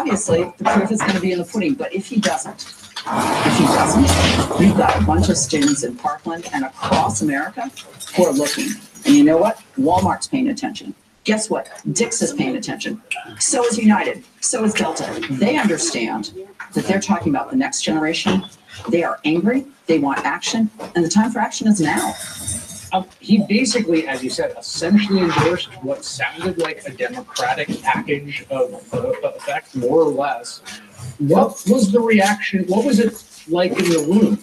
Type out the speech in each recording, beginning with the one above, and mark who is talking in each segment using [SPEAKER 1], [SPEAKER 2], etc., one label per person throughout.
[SPEAKER 1] obviously, the proof is going to be in the pudding. But if he doesn't, we've got a bunch of students in Parkland and across America who are looking. And you know what? Walmart's paying attention. Guess what? Dick's is paying attention. So is United. So is Delta. They understand that they're talking about the next generation. They are angry. They want action. And the time for action is now.
[SPEAKER 2] He basically, as you said, essentially endorsed what sounded like a Democratic package of effect, more or less. What was the reaction? What was it like in the room?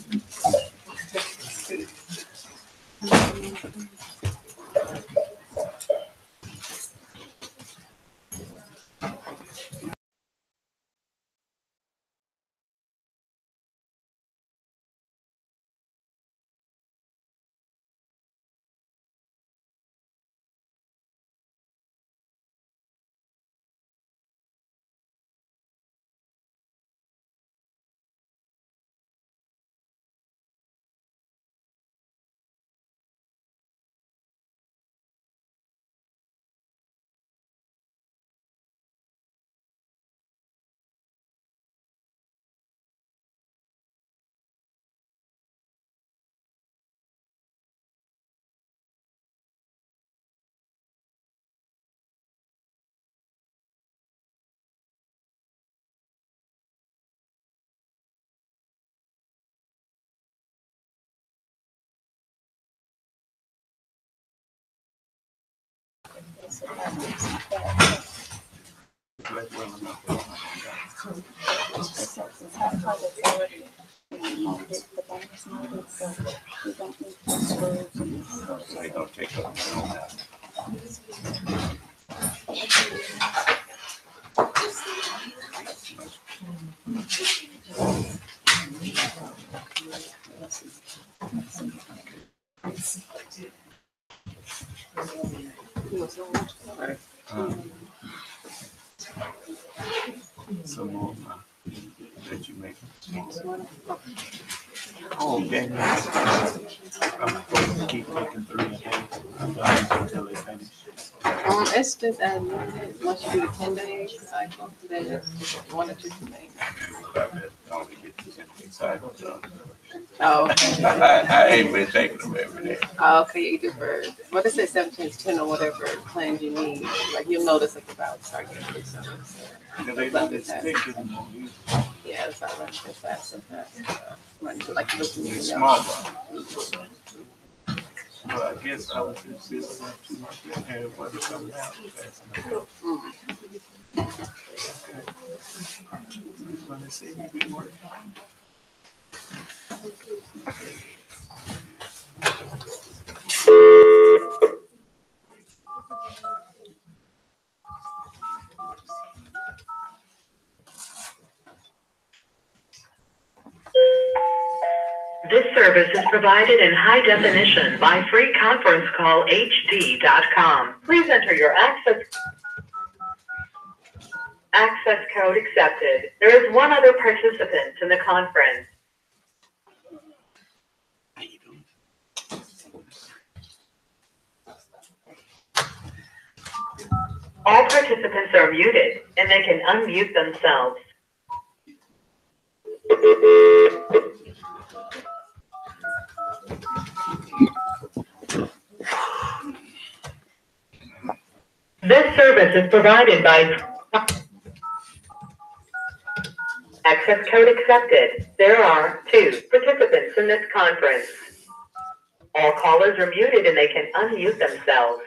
[SPEAKER 3] Some more that you make. Oh, okay. I'm supposed to keep taking 3 a day until they finish.
[SPEAKER 4] It's just as limited. Once you do the 10-day cycle, then it's 1 or 2 things.
[SPEAKER 3] I only get the 10-day cycle done.
[SPEAKER 4] Oh, okay.
[SPEAKER 3] I ain't been taking them every day.
[SPEAKER 4] Oh, okay, you do for what is it, 17 to 10 or whatever plans you need. Like you'll notice it's about start getting big summers.
[SPEAKER 3] They don't get stick anymore.
[SPEAKER 4] Yeah, it's not running too fast sometimes. Running to like looking at
[SPEAKER 3] Small one. Well, I guess I was insisting too much that everybody coming out fast enough. When they say you be working.
[SPEAKER 5] This service is provided in high definition by freeconferencecallhd.com. Please enter your access code accepted. There is one other participant in the conference.
[SPEAKER 3] How you doing?
[SPEAKER 5] All participants are muted and they can unmute themselves. This service is provided by access code accepted. There are 2 participants in this conference. All callers are muted and they can unmute themselves.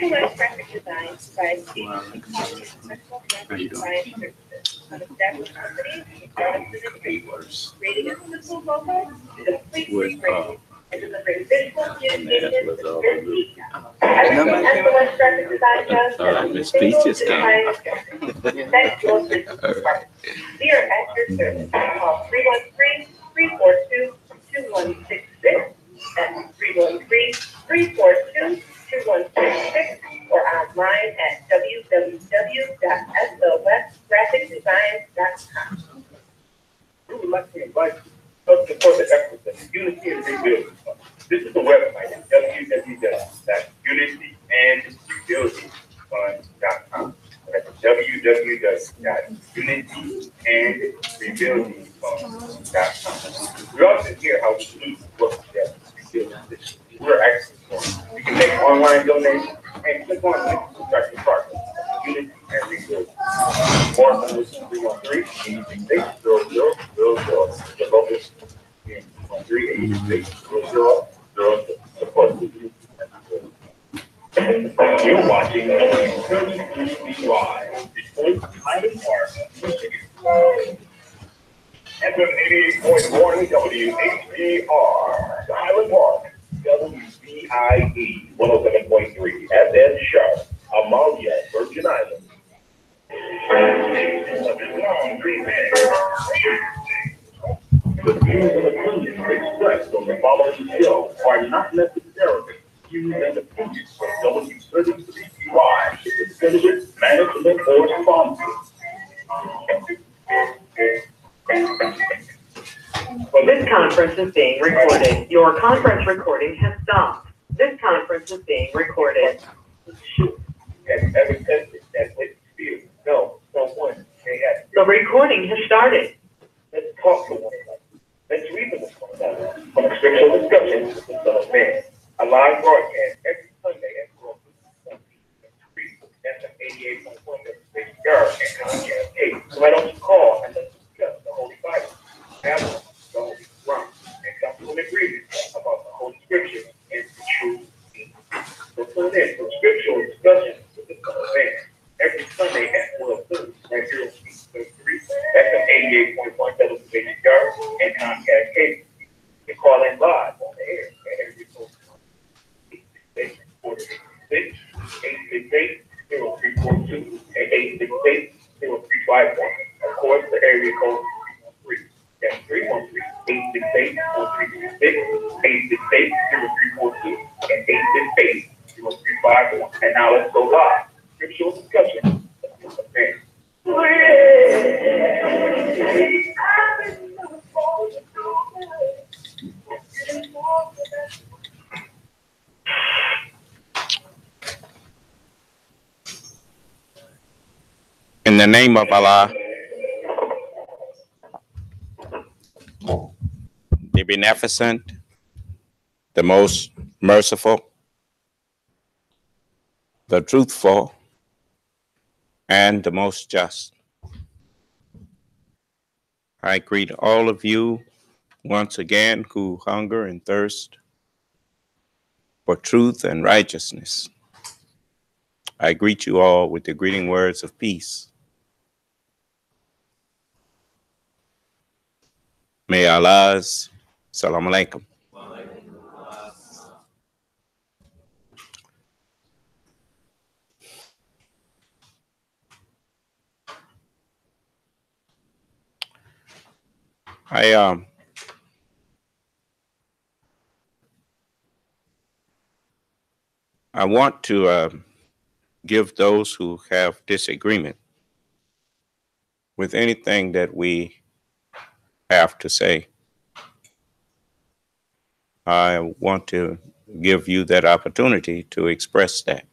[SPEAKER 5] Specialized graphic design provides professional graphic design services from established companies, artists, creating a simple logo, complete branding, and delivering visual communication with clear detail. Everything excellent graphic design does
[SPEAKER 6] Miss Peaches came.
[SPEAKER 5] Thanks to your business department. We are at your service. Call 313-342-2166. That's 313-342-2166 or online at www.slwestgraphicdesign.com.
[SPEAKER 7] We would like to invite you to support the efforts of the Unity and Rebuilding Fund. This is the website at www.unityandrebuildingfund.com. That's www.unityandrebuildingfund.com. We often hear how students work together to rebuild this. We're excellent. You can make online donations and click on links to start your project. Unity and Rebuilding. More on this 313-868-0000. The locus in 386-0000. Support the youth. You're watching WWBY, Detroit, Highland Park, Michigan. FM 88.1 WHBR, Highland Park, WBIE 107.3 FM Sharp, Amalia, Virgin Islands. The views and opinions expressed on the following show are not necessarily views and opinions of WWBY, its affiliates, management, or sponsors.
[SPEAKER 5] This conference is being recorded. Your conference recording has stopped. This conference is being recorded.
[SPEAKER 7] And every tested that witness feels, no, someone may have.
[SPEAKER 5] The recording has started.
[SPEAKER 7] Let's talk to one another. Let's reason with one another. On a Scriptural Discussion with the Son of Man. A live broadcast every Sunday at 12:03. That's 88.1 and Comcast 8. So why don't you call and let's discuss the Holy Bible, Babylon, the Holy Quran, and come to an agreement about the Holy Scripture and the true meaning. So tune in for Scriptural Discussion with the Son of Man every Sunday at 12:30 right here on C33. That's 88.1 WHBR and Comcast 8. You can call in live on the air at every post. 868-0342 and 868-0351. Of course, the area code is 313. That's 313-868-0326, 868-0342, and 868-0351. And now let's go live. Scriptural Discussion.
[SPEAKER 6] In the name of Allah, the beneficent, the most merciful, the truthful, and the most just. I greet all of you once again who hunger and thirst for truth and righteousness. I greet you all with the greeting words of peace. May Allah's Salaam Alaikum. I want to give those who have disagreement with anything that we have to say. I want to give you that opportunity to express that.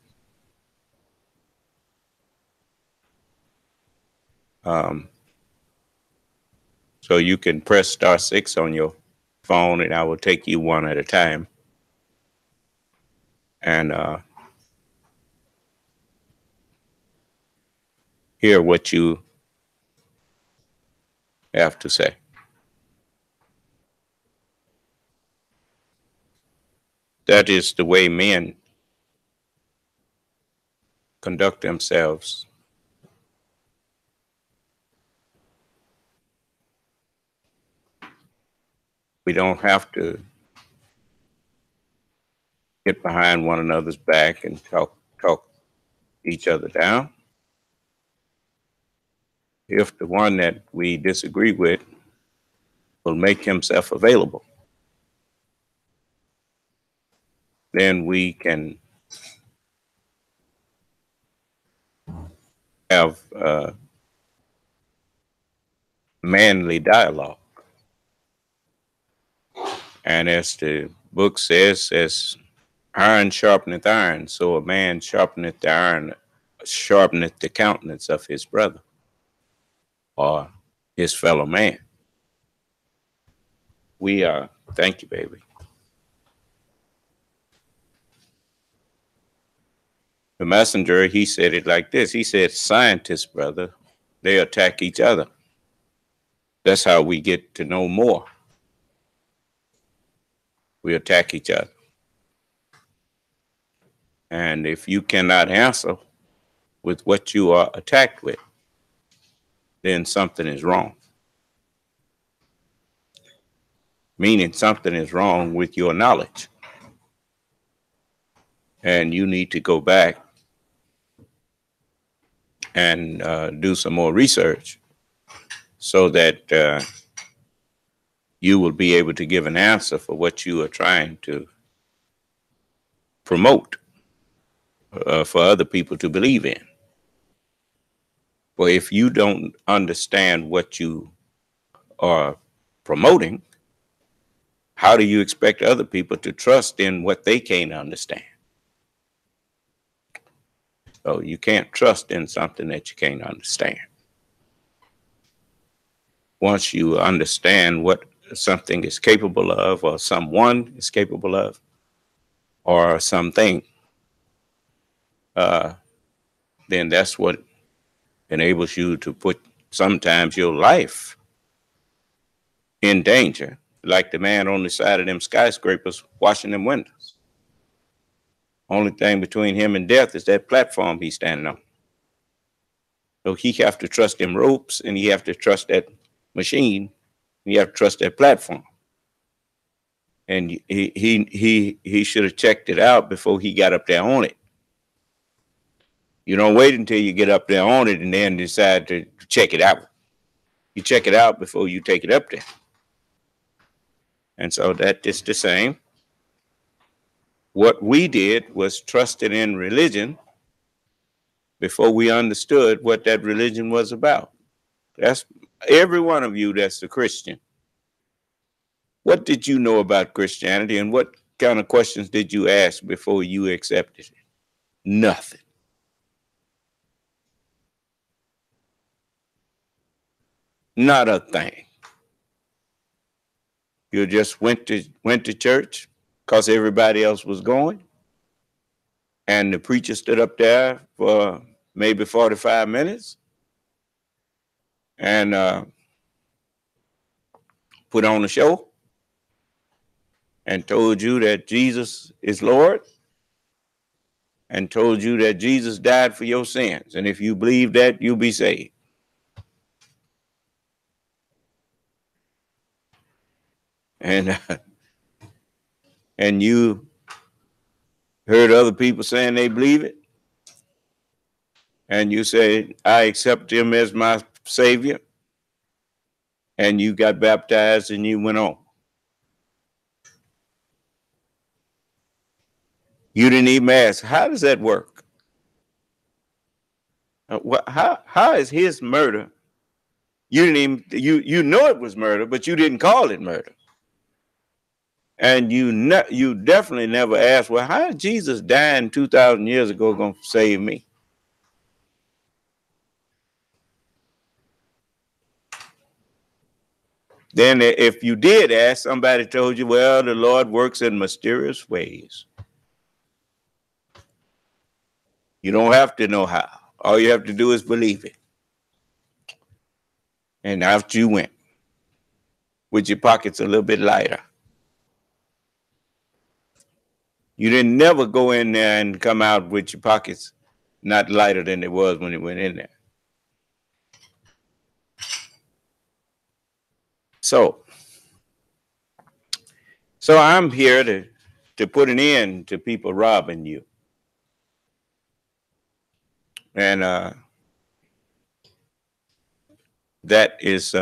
[SPEAKER 6] So you can press *6 on your phone, and I will take you one at a time. And hear what you have to say. That is the way men conduct themselves we don't have to get behind one another's back and talk each other down. If the one that we disagree with will make himself available, then we can have manly dialogue. And as the book says, as iron sharpeneth iron, so a man sharpeneth the iron, sharpeneth the countenance of his brother or his fellow man. We are, thank you, baby. The messenger, he said it like this. He said, scientists, brother, they attack each other. That's how we get to know more. We attack each other. And if you cannot answer with what you are attacked with, then something is wrong. Meaning something is wrong with your knowledge. And you need to go back and do some more research so that you will be able to give an answer for what you are trying to promote for other people to believe in. For if you don't understand what you are promoting, how do you expect other people to trust in what they can't understand? So you can't trust in something that you can't understand. Once you understand what something is capable of, or someone is capable of, or something, then that's what enables you to put sometimes your life in danger, like the man on the side of them skyscrapers washing them windows. Only thing between him and death is that platform he's standing on. So he have to trust them ropes, and he have to trust that machine, and you have to trust that platform. And he should have checked it out before he got up there on it. You don't wait until you get up there on it and then decide to check it out. You check it out before you take it up there. And so that is the same. What we did was trusted in religion before we understood what that religion was about. That's every one of you that's a Christian. What did you know about Christianity, and what kind of questions did you ask before you accepted it? Nothing. Not a thing. You just went to church because everybody else was going, and the preacher stood up there for maybe 45 minutes and put on a show and told you that Jesus is Lord and told you that Jesus died for your sins. And if you believe that, you'll be saved. And you heard other people saying they believe it. And you say, I accept him as my Savior. And you got baptized and you went on. You didn't even ask, how does that work? How is his murder? You didn't even, you know it was murder, but you didn't call it murder. And you definitely never asked, well, how is Jesus dying 2,000 years ago going to save me? Then if you did ask, somebody told you, well, the Lord works in mysterious ways. You don't have to know how. All you have to do is believe it. And after you went, with your pockets a little bit lighter. You didn't never go in there and come out with your pockets not lighter than it was when it went in there. So I'm here to put an end to people robbing you. And that is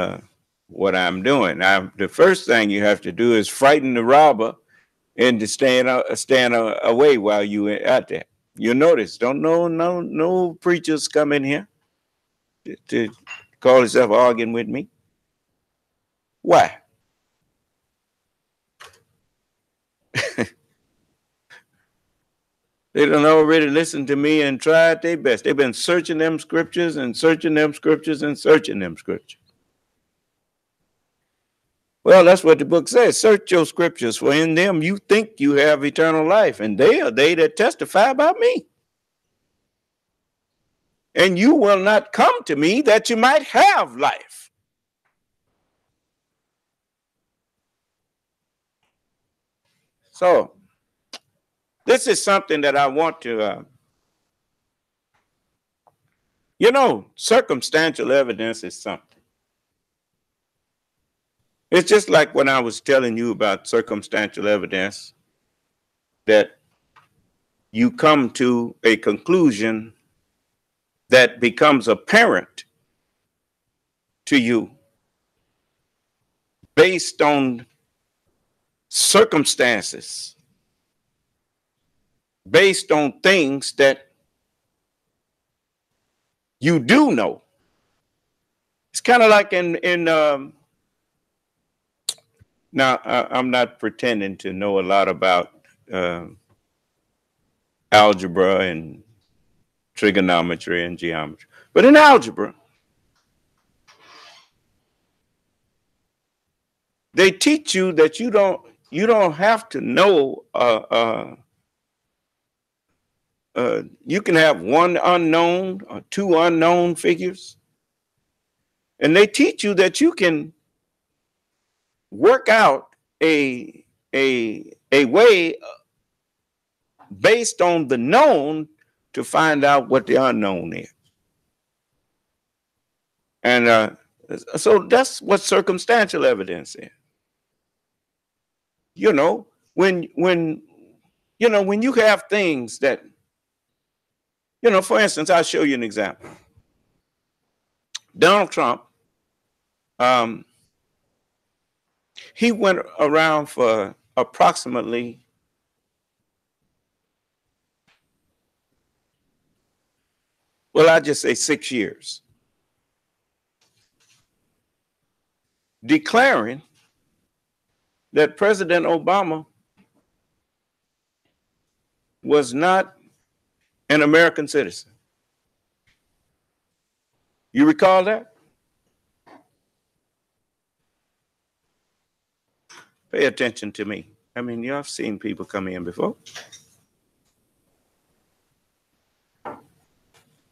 [SPEAKER 6] what I'm doing. Now, the first thing you have to do is frighten the robber into staying away while you out there. You'll notice, no preachers come in here to call himself arguing with me. Why? They done already listened to me and tried their best. They've been searching them scriptures and searching them scriptures and searching them scriptures. Well, that's what the book says. Search your scriptures, for in them you think you have eternal life, and they are they that testify about me. And you will not come to me that you might have life. So this is something that I want to, circumstantial evidence is something. It's just like when I was telling you about circumstantial evidence, that you come to a conclusion that becomes apparent to you based on circumstances, based on things that you do know. It's kind of like now I'm not pretending to know a lot about algebra and trigonometry and geometry, but in algebra, they teach you that you don't have to know. You can have one unknown or two unknown figures, and they teach you that you can work out a way based on the known to find out what the unknown is. And so that's what circumstantial evidence is. When you have things that, for instance, I'll show you an example. Donald Trump, he went around for approximately I'll just say 6 years, declaring that President Obama was not an American citizen. You recall that? Pay attention to me. I mean, y'all have seen people come in before.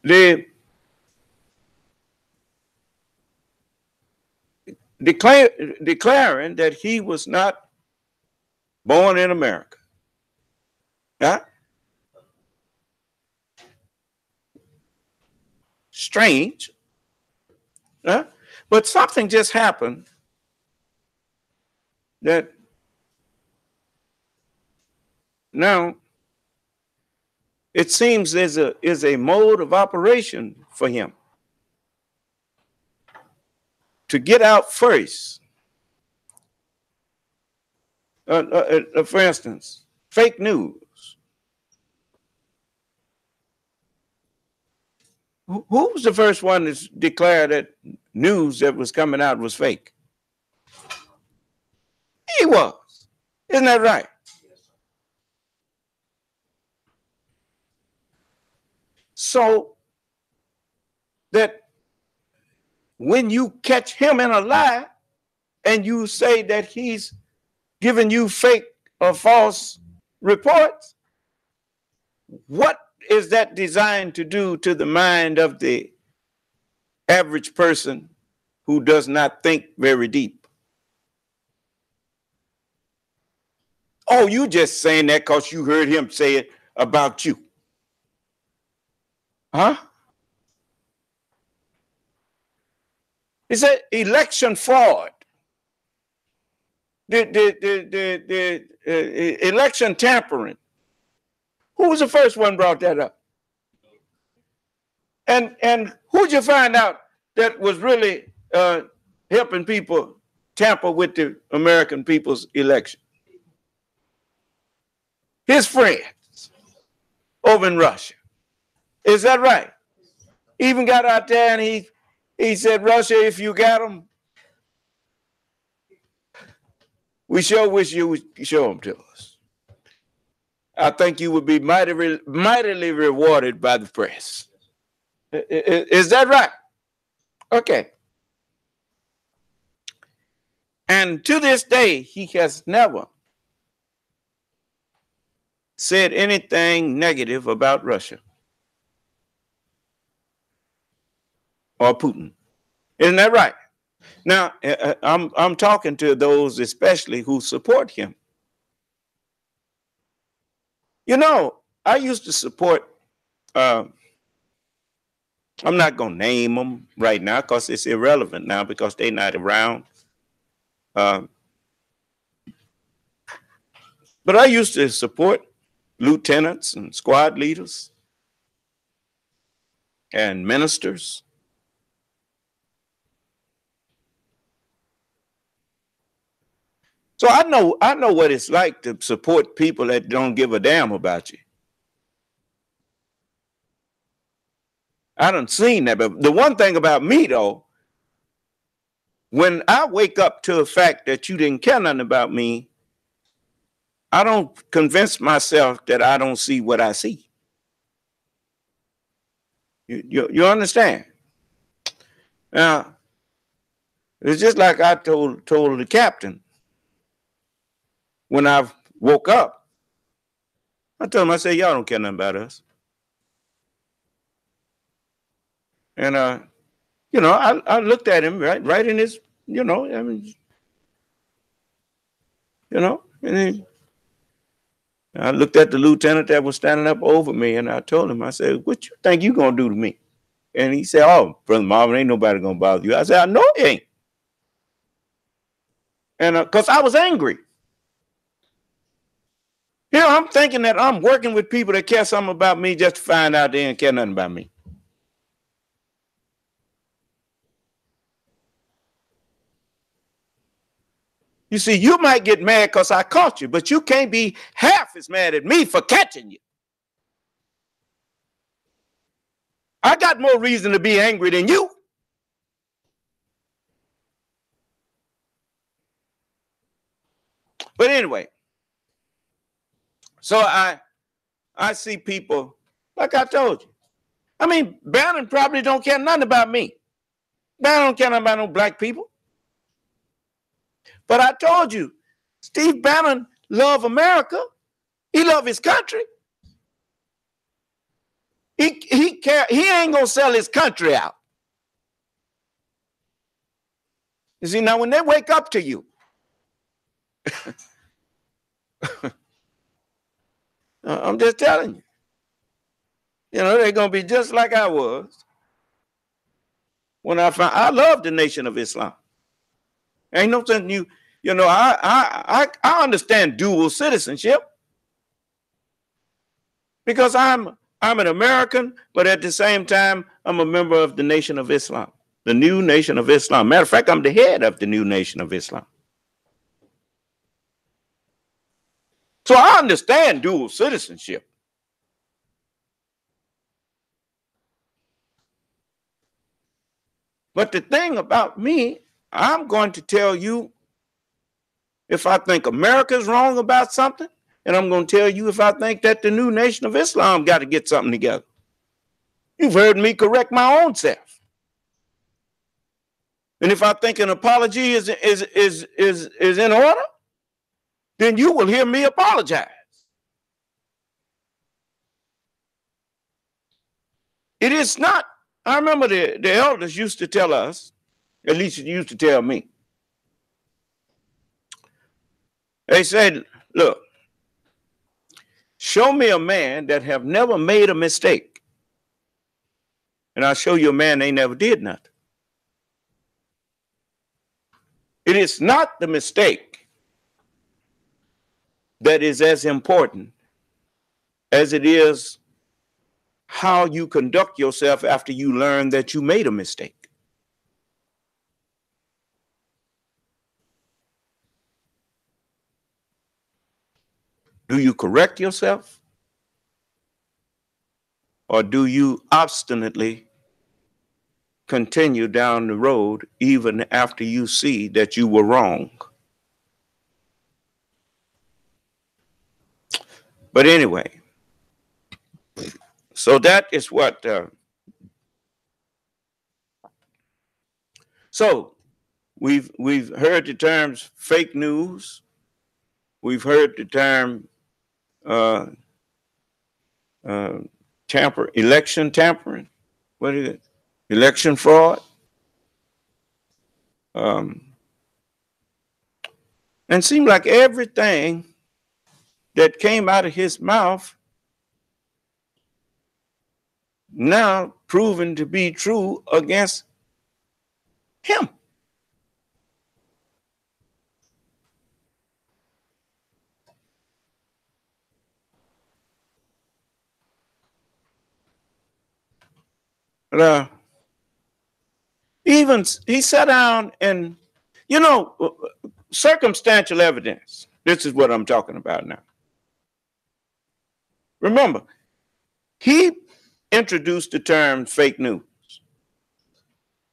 [SPEAKER 6] They declaring that he was not born in America. Huh? Strange. Huh? But something just happened that now it seems there's a mode of operation for him to get out first. For instance, fake news. Who was the first one to declare that news that was coming out was fake? He was. Isn't that right? So that when you catch him in a lie and you say that he's giving you fake or false reports, what is that designed to do to the mind of the average person who does not think very deep? Oh, you just saying that because you heard him say it about you. Huh? He said election fraud. The election tampering. Who was the first one brought that up? And who'd you find out that was really helping people tamper with the American people's election? His friends over in Russia. Is that right? He even got out there and he said, Russia, if you got them, we sure wish you would show them to us. I think you would be mightily rewarded by the press. Is that right? Okay. And to this day, he has never said anything negative about Russia or Putin. Isn't that right? Now, I'm talking to those especially who support him. You know, I used to support, I'm not going to name them right now because it's irrelevant now because they're not around. But I used to support lieutenants and squad leaders and ministers. So I know what it's like to support people that don't give a damn about you. I done seen that, but the one thing about me though, when I wake up to the fact that you didn't care nothing about me, I don't convince myself that I don't see what I see. You understand? Now, it's just like I told the captain when I woke up. I told him, I said, y'all don't care nothing about us. And, you know, I looked at him right in his, you know, I mean, you know, and then I looked at the lieutenant that was standing up over me and I told him, I said, what you think you gonna do to me? And he said, oh, Brother Marvin, ain't nobody gonna bother you. I said, I know he ain't. And because I was angry. You know, I'm thinking that I'm working with people that care something about me just to find out they didn't care nothing about me. You see, you might get mad because I caught you, but you can't be half as mad at me for catching you. I got more reason to be angry than you. But anyway, so I see people, like I told you. I mean, Bannon probably don't care nothing about me. Bannon don't care nothing about no black people. But I told you, Steve Bannon love America. He love his country. He ain't gonna sell his country out. You see, now when they wake up to you, I'm just telling you, you know, they're gonna be just like I was when I love the Nation of Islam. Ain't no sense you know, I understand dual citizenship because I'm an American, but at the same time, I'm a member of the Nation of Islam, the new Nation of Islam. Matter of fact, I'm the head of the new Nation of Islam. So I understand dual citizenship. But the thing about me, I'm going to tell you if I think America's wrong about something, and I'm going to tell you if I think that the new Nation of Islam got to get something together. You've heard me correct my own self. And if I think an apology is in order, then you will hear me apologize. It is not, I remember the elders used to tell us, at least it used to tell me. They said, look, show me a man that have never made a mistake and I'll show you a man they never did nothing. It is not the mistake that is as important as it is how you conduct yourself after you learn that you made a mistake. Do you correct yourself? Or do you obstinately continue down the road even after you see that you were wrong? But anyway, so that is what, so we've heard the terms fake news. We've heard the term election tampering. What is it? Election fraud. And it seemed like everything that came out of his mouth now proven to be true against him. But even he sat down and, circumstantial evidence. This is what I'm talking about now. Remember, he introduced the term fake news.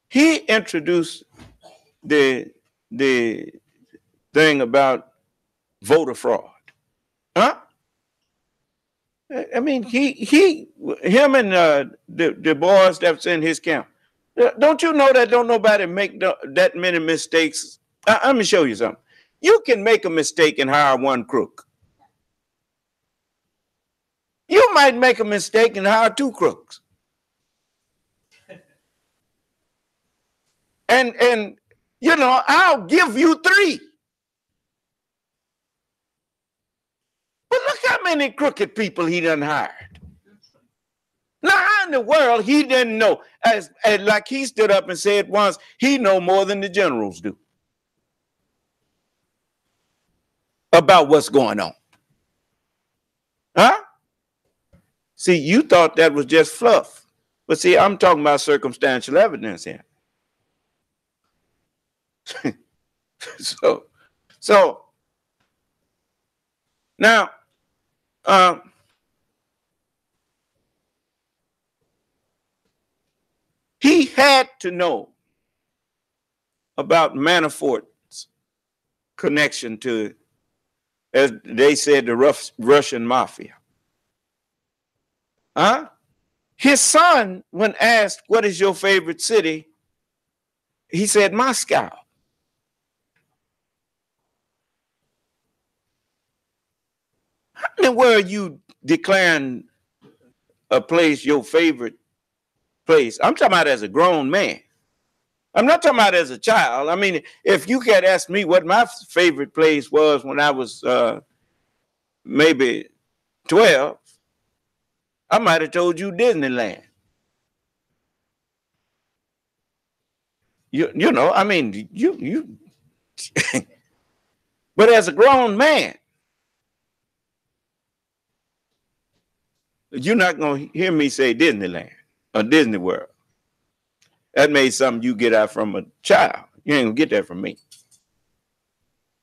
[SPEAKER 6] He introduced the thing about voter fraud. Huh? I mean, him and the boys that's in his camp. Don't you know that don't nobody make that many mistakes? Let me show you something. You can make a mistake and hire one crook. You might make a mistake and hire two crooks. And I'll give you three. But look how many crooked people he done hired. Now, how in the world he didn't know? As like he stood up and said once, he know more than the generals do about what's going on. Huh? See, you thought that was just fluff. But see, I'm talking about circumstantial evidence here. So now, he had to know about Manafort's connection to, as they said, the Russian mafia. Huh? His son, when asked, what is your favorite city? He said, Moscow. How in the world you declaring a place your favorite place? I'm talking about as a grown man. I'm not talking about as a child. I mean, if you had asked me what my favorite place was when I was maybe 12, I might have told you Disneyland. I mean, you but as a grown man, you're not going to hear me say Disneyland or Disney World. That made something you get out from a child. You ain't going to get that from me.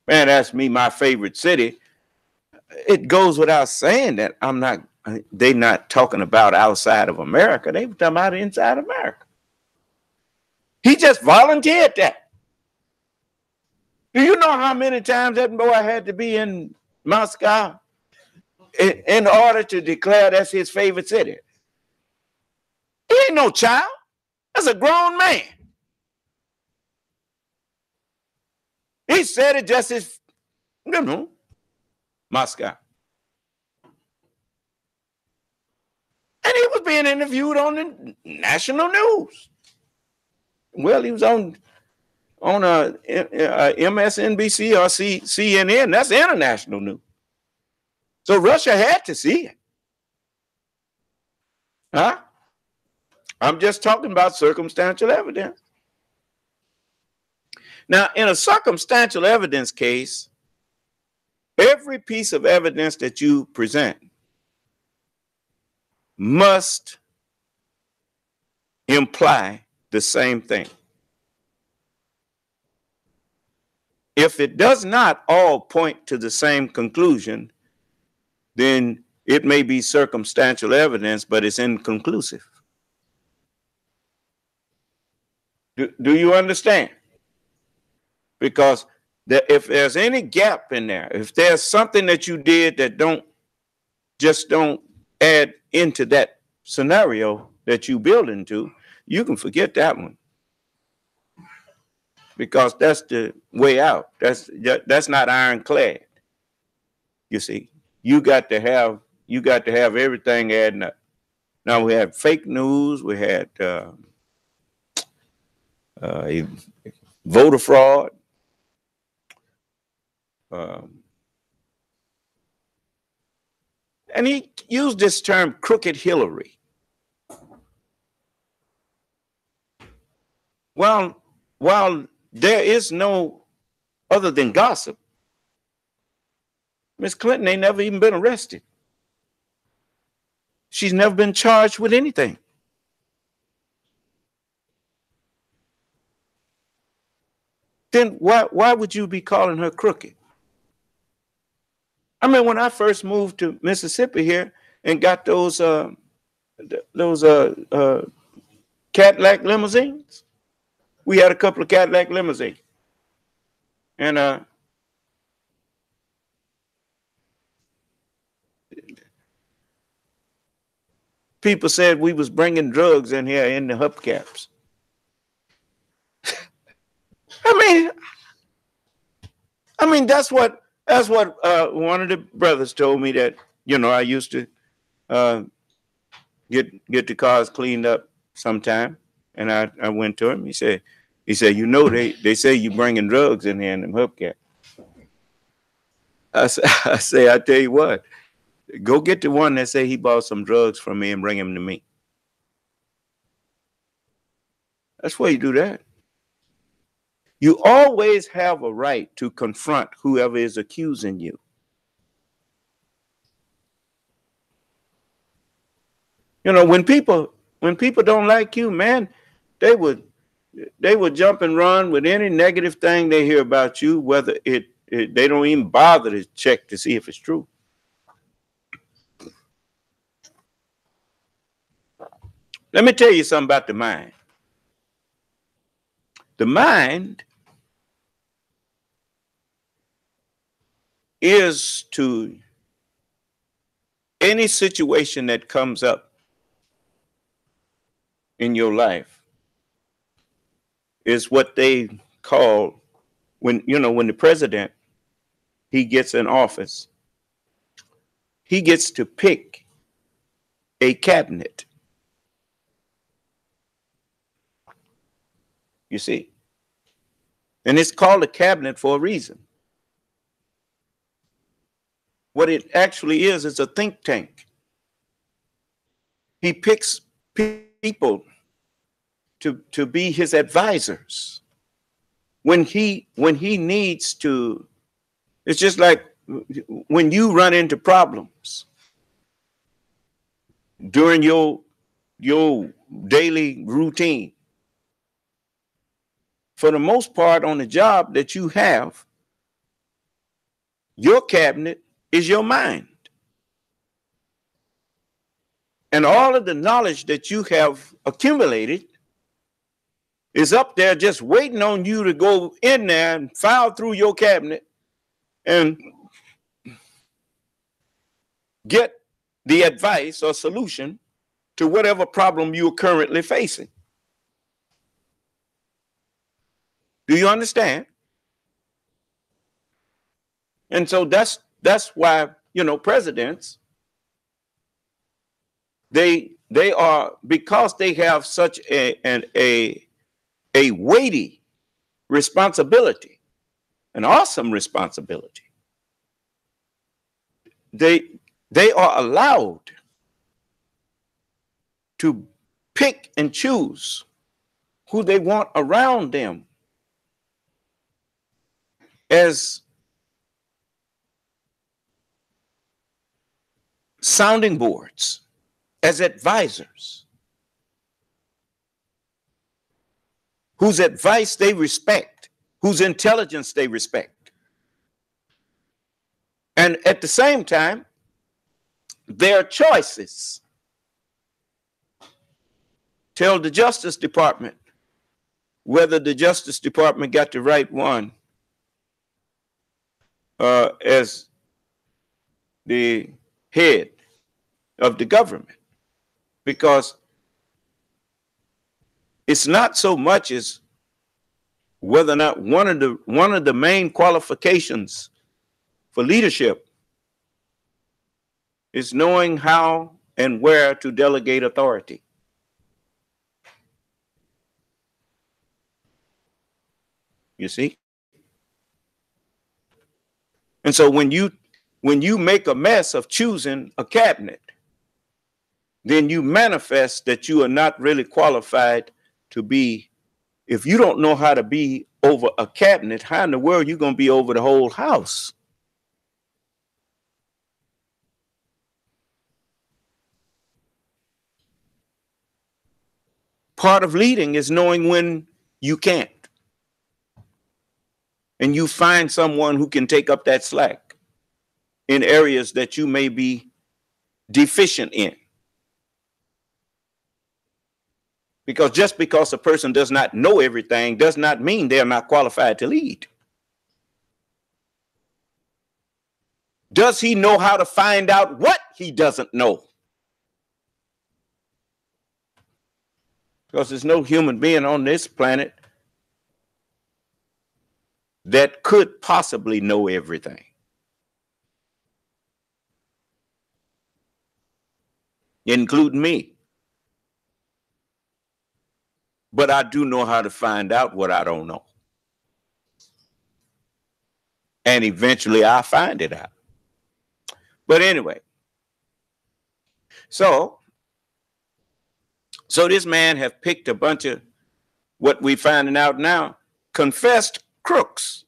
[SPEAKER 6] Man, that's me, my favorite city. It goes without saying that they're not talking about outside of America. They were talking about inside America. He just volunteered that. Do you know how many times that boy had to be in Moscow in order to declare that's his favorite city? He ain't no child. That's a grown man. He said it just as, Moscow. And he was being interviewed on the national news. Well, he was on MSNBC or CNN. That's international news. So Russia had to see it. Huh? I'm just talking about circumstantial evidence. Now, in a circumstantial evidence case, every piece of evidence that you present must imply the same thing. If it does not all point to the same conclusion, then it may be circumstantial evidence, but it's inconclusive. Do you understand? Because if there's any gap in there, if there's something that you did that don't add into that scenario that you build into, you can forget that one. Because that's the way out. That's not ironclad. You see, you got to have everything adding up. Now we had fake news, we had voter fraud, and he used this term crooked Hillary. While there is no other than gossip, Miss Clinton ain't never even been arrested. She's never been charged with anything. Then why would you be calling her crooked? I mean, when I first moved to Mississippi here and got those Cadillac limousines, we had a couple of Cadillac limousines, and people said we was bringing drugs in here in the hubcaps. I mean, that's what one of the brothers told me, that, you know, I used to get the cars cleaned up sometime, and I went to him. He said, you know, they say you bringing drugs in here in them hubcaps. I say, I tell you what, go get the one that say he bought some drugs from me and bring him to me. That's why you do that. You always have a right to confront whoever is accusing you. You know, when people don't like you, man, they would jump and run with any negative thing they hear about you, whether they don't even bother to check to see if it's true. Let me tell you something about the mind. The mind is to any situation that comes up in your life is what they call, when the president, he gets in office, he gets to pick a cabinet. You see, and it's called a cabinet for a reason. What it actually is a think tank. He picks people to be his advisors when he needs to. It's just like when you run into problems during your daily routine. For the most part, on the job that you have, your cabinet is your mind. And all of the knowledge that you have accumulated is up there just waiting on you to go in there and file through your cabinet and get the advice or solution to whatever problem you're currently facing. Do you understand? And so that's why, presidents, they are, because they have such a weighty responsibility, an awesome responsibility. They are allowed to pick and choose who they want around them as sounding boards, as advisors, whose advice they respect, whose intelligence they respect. And at the same time, their choices tell the Justice Department whether the Justice Department got the right one as the head of the government. Because it's not so much as whether or not one of the main qualifications for leadership is knowing how and where to delegate authority. You see? And so when you make a mess of choosing a cabinet, then you manifest that you are not really qualified to be. If you don't know how to be over a cabinet, how in the world are you going to be over the whole house? Part of leading is knowing when you can't. And you find someone who can take up that slack in areas that you may be deficient in. Because just because a person does not know everything does not mean they're not qualified to lead. Does he know how to find out what he doesn't know? Because there's no human being on this planet that could possibly know everything. Including me. But I do know how to find out what I don't know. And eventually I find it out. But anyway, so this man have picked a bunch of what we finding out now, confessed crooks.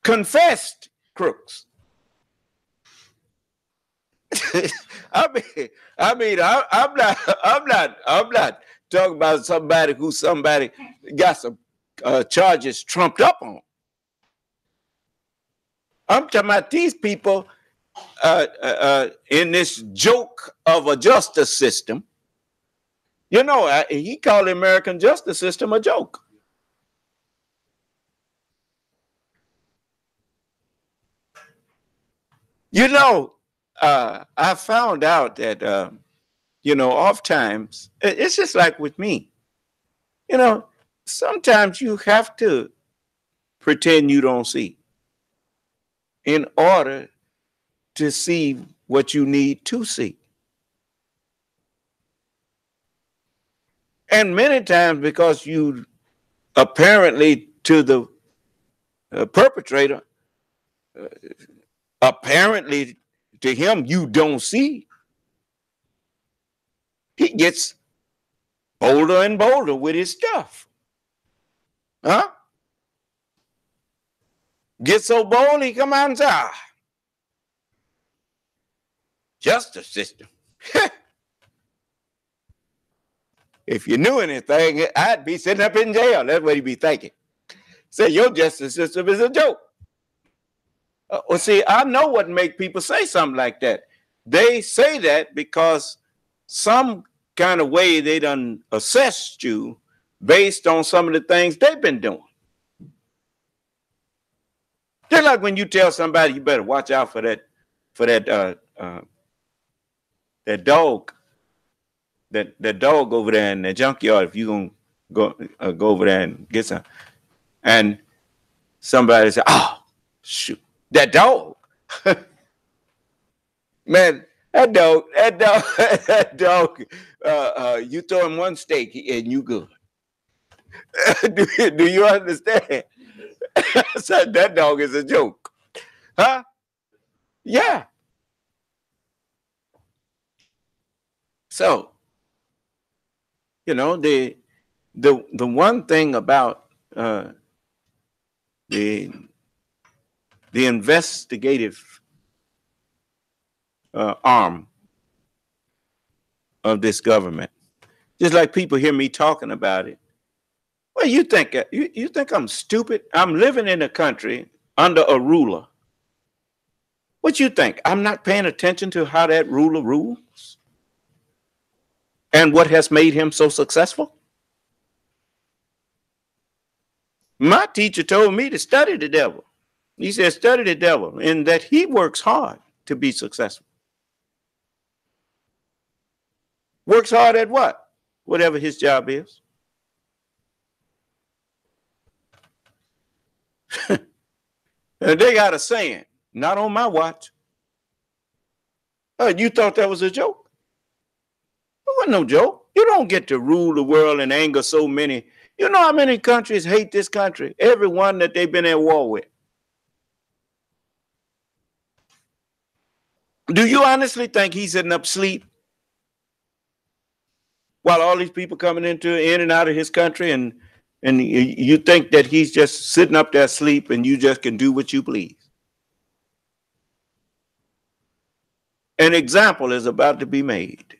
[SPEAKER 6] Confessed crooks. I'm not talking about somebody who got some charges trumped up on. I'm talking about these people in this joke of a justice system. You know, he called the American justice system a joke. You know, I found out that, oftentimes, it's just like with me. You know, sometimes you have to pretend you don't see in order to see what you need to see. And many times because you apparently to the perpetrator, apparently to him you don't see, he gets bolder and bolder with his stuff. Huh? Get so bold, he come out and say, justice system. If you knew anything, I'd be sitting up in jail. That's what he'd be thinking. Say, your justice system is a joke. Well, see, I know what make people say something like that. They say that because some kind of way they done assessed you based on some of the things they've been doing. Just like when you tell somebody you better watch out for that dog, that dog over there in the junkyard. If you gonna go over there and get some, and somebody say, "Oh, shoot, that dog, man, that dog, you throw him one steak and you good." do you understand? So that dog is a joke, huh? Yeah. So, the one thing about the investigative arm of this government, just like people hear me talking about it. Well, you think I'm stupid? I'm living in a country under a ruler. What you think? I'm not paying attention to how that ruler rules and what has made him so successful? My teacher told me to study the devil. He said, study the devil, and that he works hard to be successful. Works hard at what? Whatever his job is. And they got a saying, not on my watch. Oh, you thought that was a joke? It wasn't no joke. You don't get to rule the world and anger so many. You know how many countries hate this country? Every one that they've been at war with. Do you honestly think he's sitting up asleep while all these people coming in and out of his country, and you think that he's just sitting up there asleep and you just can do what you please? An example is about to be made.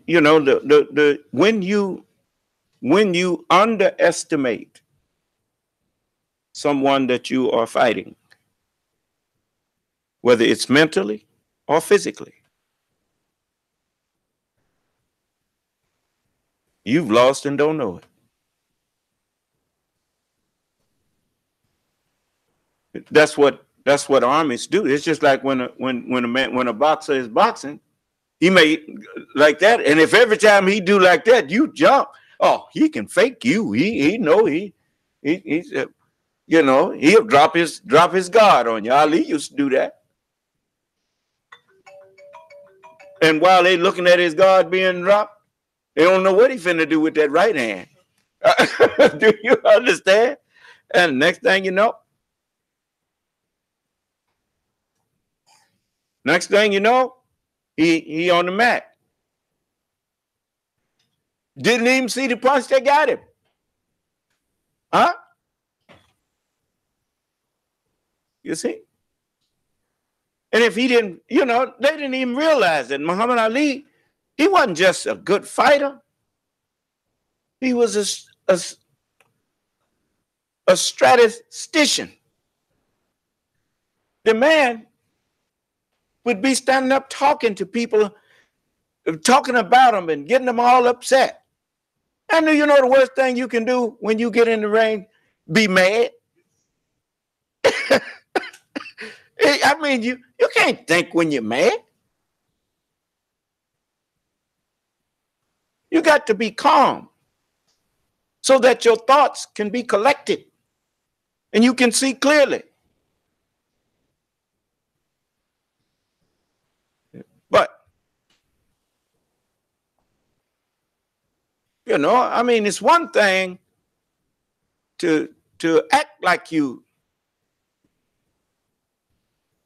[SPEAKER 6] You know, when you underestimate someone that you are fighting, whether it's mentally or physically, you've lost and don't know it. That's what armies do. It's just like when a boxer is boxing, he may like that, and if every time he do like that, you jump. Oh, he can fake you. He's you know, he'll drop his guard on you. Ali used to do that. And while they looking at his guard being dropped, they don't know what he finna do with that right hand. Do you understand? And next thing you know, he on the mat. Didn't even see the punch that got him. Huh? You see? And if he didn't, they didn't even realize that Muhammad Ali, he wasn't just a good fighter. He was a statistician. The man would be standing up talking to people, talking about them and getting them all upset. And you know the worst thing you can do when you get in the ring? Be mad. I mean, you can't think when you're mad. You got to be calm so that your thoughts can be collected and you can see clearly. But, I mean, it's one thing to act like you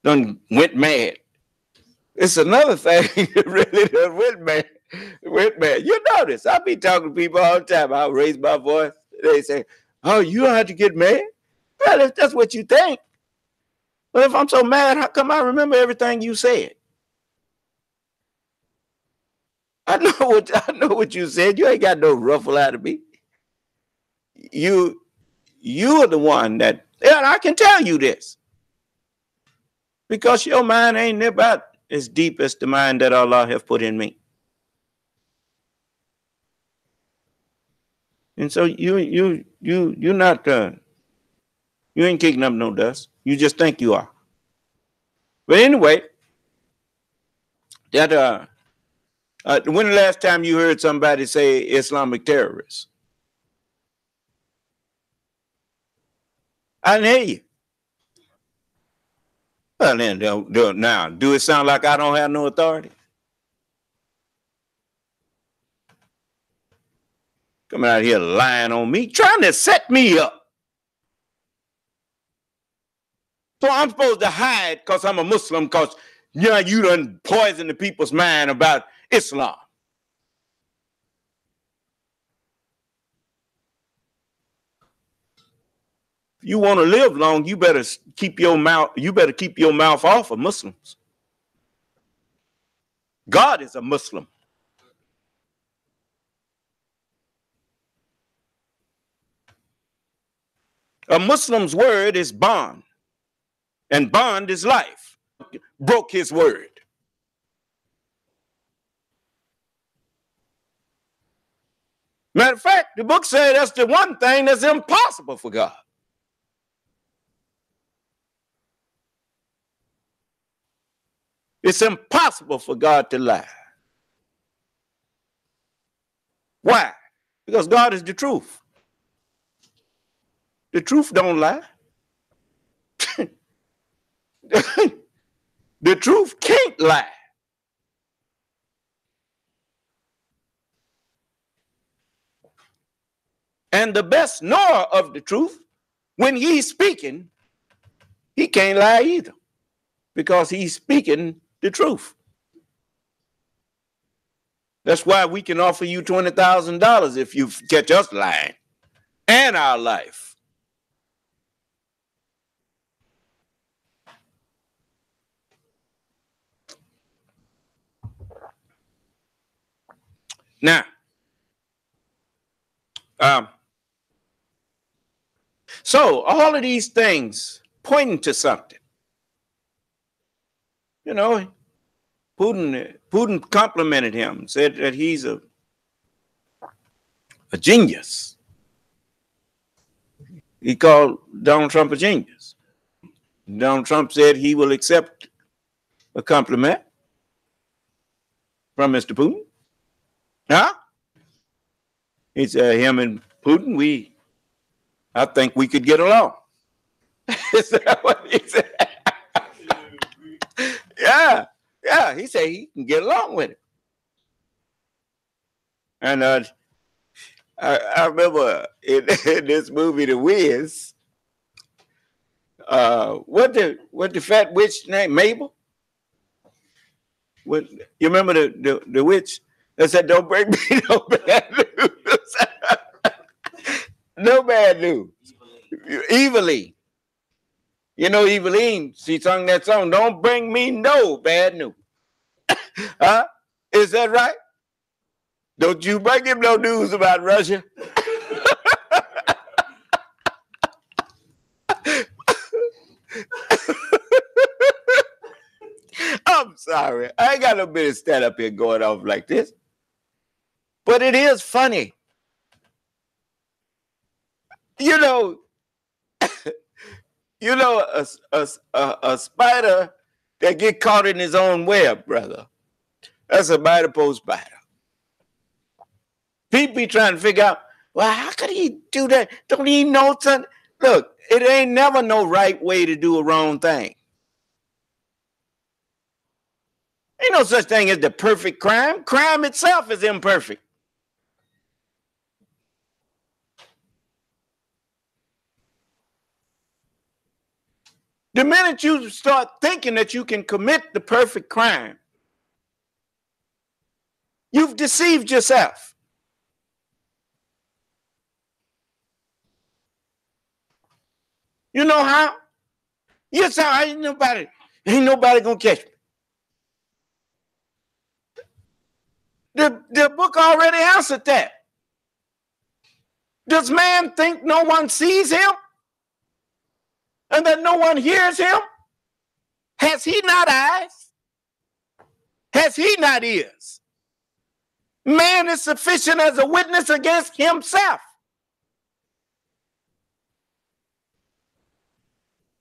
[SPEAKER 6] done went mad. It's another thing that really done went mad. You notice, I be talking to people all the time. I'll raise my voice. They say, oh, you don't have to get mad? Well, if that's what you think. But if I'm so mad, how come I remember everything you said? I know what you said. You ain't got no ruffle out of me. You are the one that, and I can tell you this. Because your mind ain't about as deep as the mind that Allah have put in me. And so you're not you ain't kicking up no dust. You just think you are. But anyway, that when the last time you heard somebody say Islamic terrorists? I didn't hear you. Well, then, now, do it sound like I don't have no authority? Coming out here lying on me, trying to set me up. So I'm supposed to hide because I'm a Muslim, because Yeah, you done poisoned the people's mind about Islam. If you want to live long, you better keep your mouth off of Muslims. God is a Muslim. A Muslim's word is bond, and bond is life. Broke his word. Matter of fact, the book said that's the one thing that's impossible for God. It's impossible for God to lie. Why? Because God is the truth. The truth don't lie. The truth can't lie. And the best knower of the truth, when he's speaking, he can't lie either, because he's speaking the truth. That's why we can offer you $20,000 if you catch us lying, and our life. Now, so all of these things pointing to something. You know, Putin complimented him, said that he's a genius. He called Donald Trump a genius. Donald Trump said he will accept a compliment from Mr. Putin. Huh? He said, him and Putin, I think we could get along. Is that what he said? Yeah, he said he can get along with it. And I remember in this movie, The Wiz, what the fat witch named Mabel? You remember the witch that said, "Don't bring me no bad news." No bad news. Evilly. You know, Eveline, she sung that song, "Don't bring me no bad news." Huh? Is that right? Don't you bring him no news about Russia. I'm sorry. I ain't got no business stand up here going off like this. But it is funny. You know, a spider that get caught in his own web, brother. That's a mighty poor spider. People be trying to figure out, well, how could he do that? Don't he know something? Look, it ain't never no right way to do a wrong thing. Ain't no such thing as the perfect crime. Crime itself is imperfect. The minute you start thinking that you can commit the perfect crime, you've deceived yourself. You know how? Yes, how? Ain't nobody gonna catch me. The book already answered that. Does man think no one sees him? And that no one hears him? Has he not eyes? Has he not ears? Man is sufficient as a witness against himself.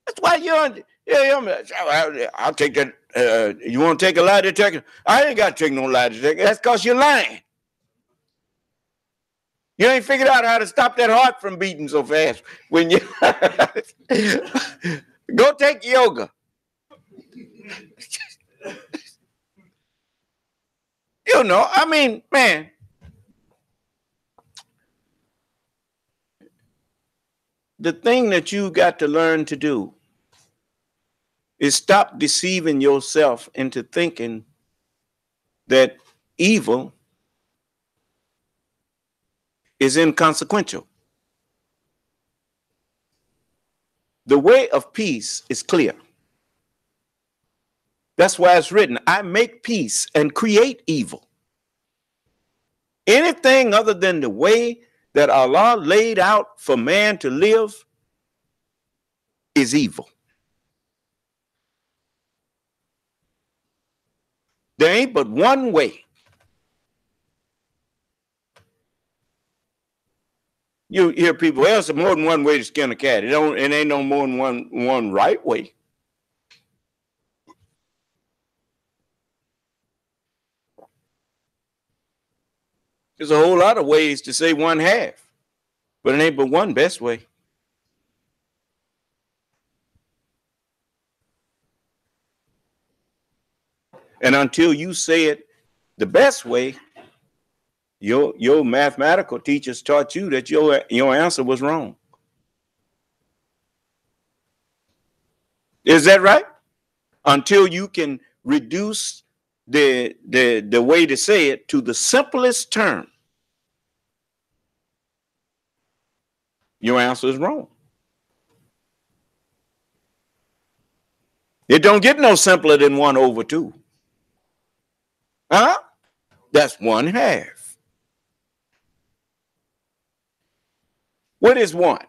[SPEAKER 6] That's why I'll take that. You want to take a lie detector? I ain't got to take no lie detector. That's because you're lying. You ain't figured out how to stop that heart from beating so fast. When you go take yoga. You know, I mean, man. The thing that you got to learn to do is stop deceiving yourself into thinking that evil is inconsequential. The way of peace is clear. That's why it's written, I make peace and create evil. Anything other than the way that Allah laid out for man to live is evil. There ain't but one way. You hear people, well, there's more than one way to skin a cat. It ain't no more than one right way. There's a whole lot of ways to say one half, but it ain't but one best way. And until you say it the best way, your mathematical teachers taught you that your answer was wrong. Is that right? Until you can reduce the way to say it to the simplest term, your answer is wrong. It don't get no simpler than 1/2. Huh? That's 1/2. What is 1?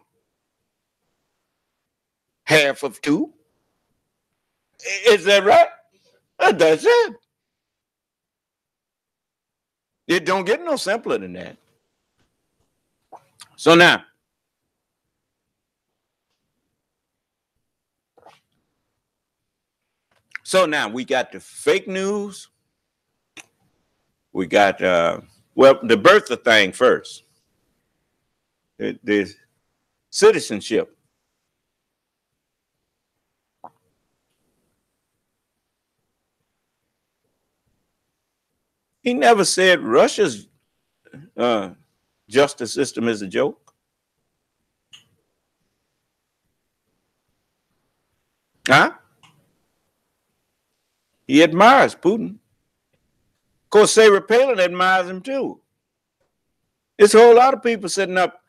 [SPEAKER 6] Half of 2. Is that right? That's it. It don't get no simpler than that. So now, we got the fake news. We got, the birther thing first. The citizenship. He never said Russia's justice system is a joke. Huh? He admires Putin. Of course, Sarah Palin admires him too. There's a whole lot of people sitting up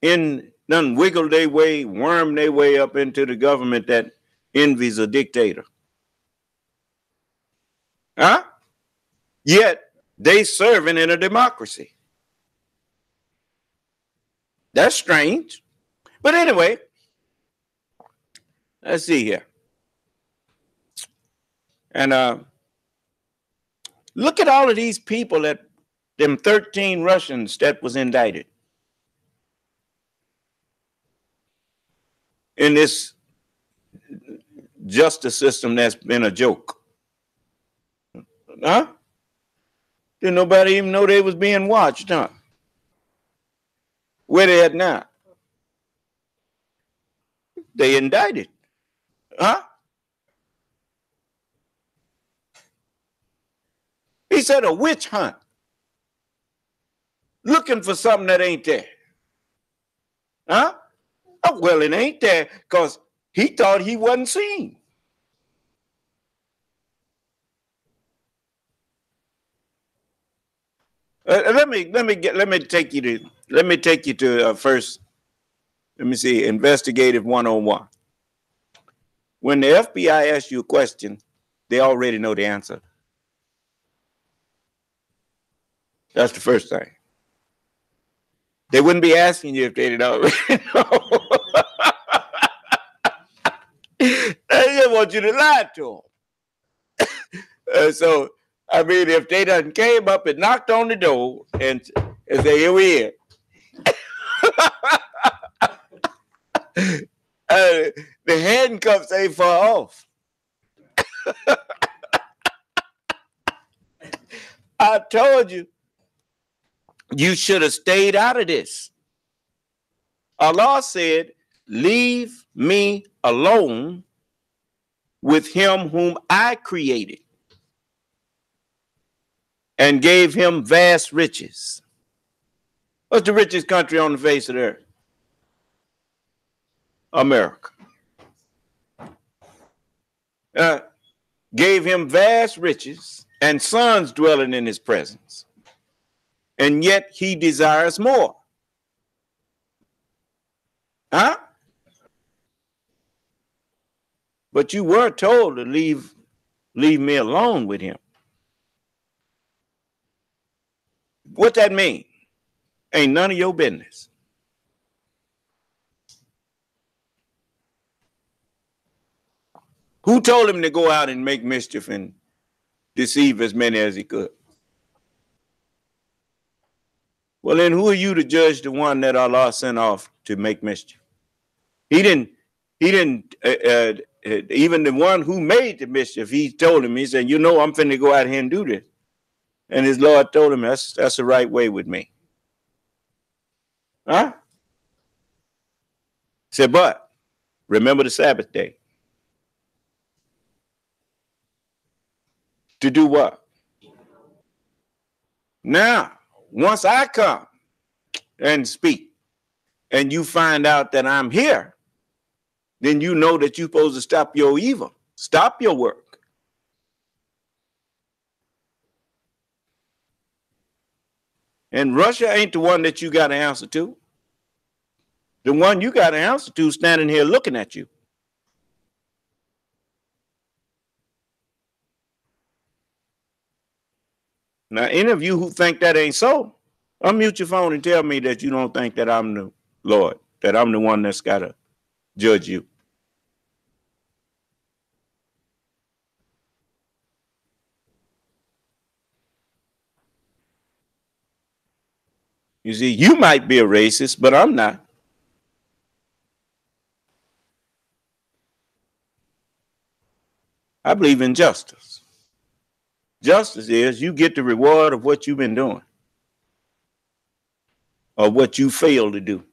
[SPEAKER 6] done wiggle their way, worm their way up into the government that envies a dictator. Huh? Yet they serving in a democracy. That's strange. But anyway, let's see here. And look at all of these people them 13 Russians that was indicted in this justice system that's been a joke. Huh? Didn't nobody even know they was being watched, huh? Where they at now? They indicted. Huh? He said a witch hunt. Looking for something that ain't there. Huh? Oh, well, it ain't there because he thought he wasn't seen. Let me take you to first. Let me see, investigative 101. When the FBI asks you a question, they already know the answer. That's the first thing. They wouldn't be asking you if they didn't already know. They just want you to lie to them. So, I mean, if they done came up and knocked on the door and say, here we are. The handcuffs ain't far off. I told you, you should have stayed out of this. Allah said, leave me alone with him whom I created and gave him vast riches. What's the richest country on the face of the earth? America. gave him vast riches and sons dwelling in his presence, and yet he desires more. Huh? But you were told to leave me alone with him. What that mean? Ain't none of your business. Who told him to go out and make mischief and deceive as many as he could? Well, then who are you to judge the one that Allah sent off to make mischief? He didn't, even the one who made the mischief, he told him, he said, you know, I'm finna go out here and do this. And his Lord told him, that's the right way with me. Huh? He said, but remember the Sabbath day. To do what? Now, once I come and speak and you find out that I'm here, then you know that you're supposed to stop your evil, stop your work. And Russia ain't the one that you got to answer to. The one you got to answer to standing here looking at you. Now, any of you who think that ain't so, unmute your phone and tell me that you don't think that I'm the Lord, that I'm the one that's got to judge you. You see, you might be a racist, but I'm not. I believe in justice. Justice is you get the reward of what you've been doing or what you failed to do.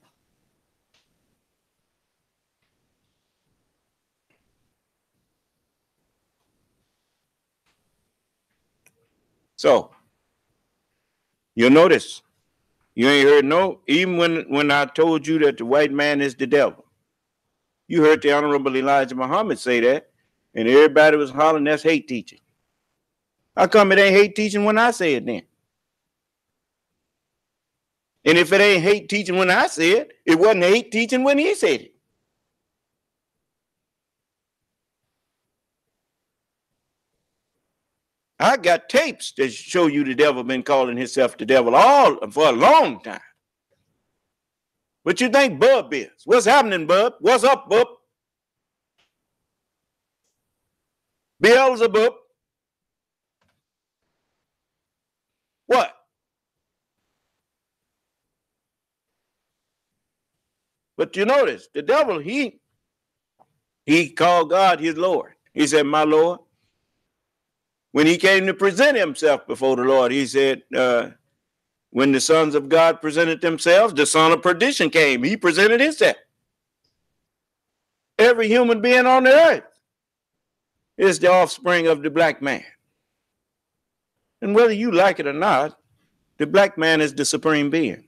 [SPEAKER 6] So, you'll notice, you ain't heard no, even when I told you that the white man is the devil, you heard the Honorable Elijah Muhammad say that, and everybody was hollering, that's hate teaching. How come it ain't hate teaching when I say it then? And if it ain't hate teaching when I say it, it wasn't hate teaching when he said it. I got tapes that show you the devil been calling himself the devil for a long time. What you think Bub is? What's happening, Bub? What's up, Bub? Beelzebub? What? But you notice, the devil, he called God his Lord. He said, my Lord. When he came to present himself before the Lord, he said, when the sons of God presented themselves, the son of perdition came. He presented himself. Every human being on the earth is the offspring of the black man. And whether you like it or not, the black man is the supreme being.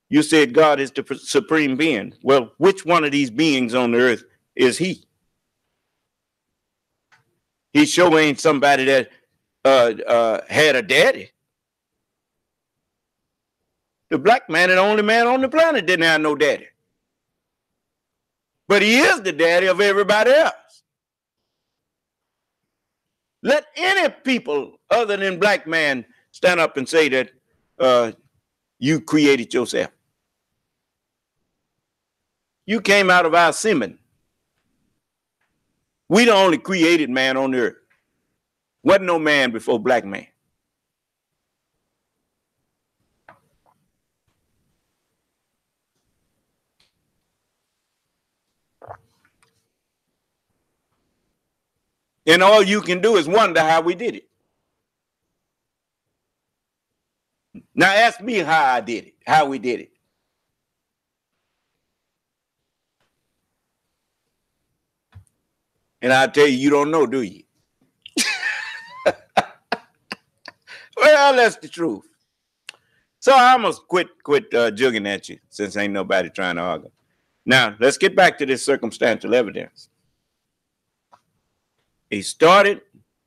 [SPEAKER 6] You said God is the supreme being. Well, which one of these beings on the earth is he? He sure ain't somebody that had a daddy. The black man is the only man on the planet didn't have no daddy. But he is the daddy of everybody else. Let any people other than black man stand up and say that you created yourself. You came out of our semen. We the only created man on the earth. Wasn't no man before black man. And all you can do is wonder how we did it. Now ask me how I did it, how we did it. And I'll tell you, you don't know, do you? Well, that's the truth. So I almost quit jugging at you since ain't nobody trying to argue. Now, let's get back to this circumstantial evidence. He started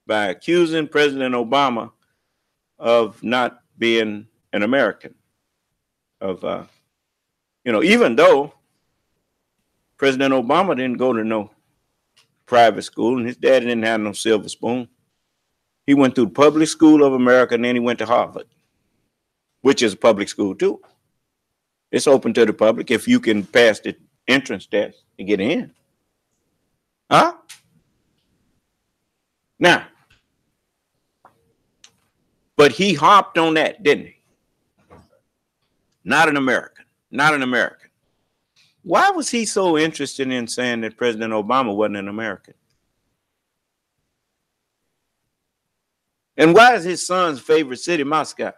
[SPEAKER 6] by accusing President Obama of not being an American. Even though President Obama didn't go to no private school and his daddy didn't have no silver spoon. He went through the public school of America and then he went to Harvard, which is a public school too. It's open to the public if you can pass the entrance test to get in. Huh? Now, but he harped on that, didn't he? Not an American, not an American. Why was he so interested in saying that President Obama wasn't an American? And why is his son's favorite city Moscow?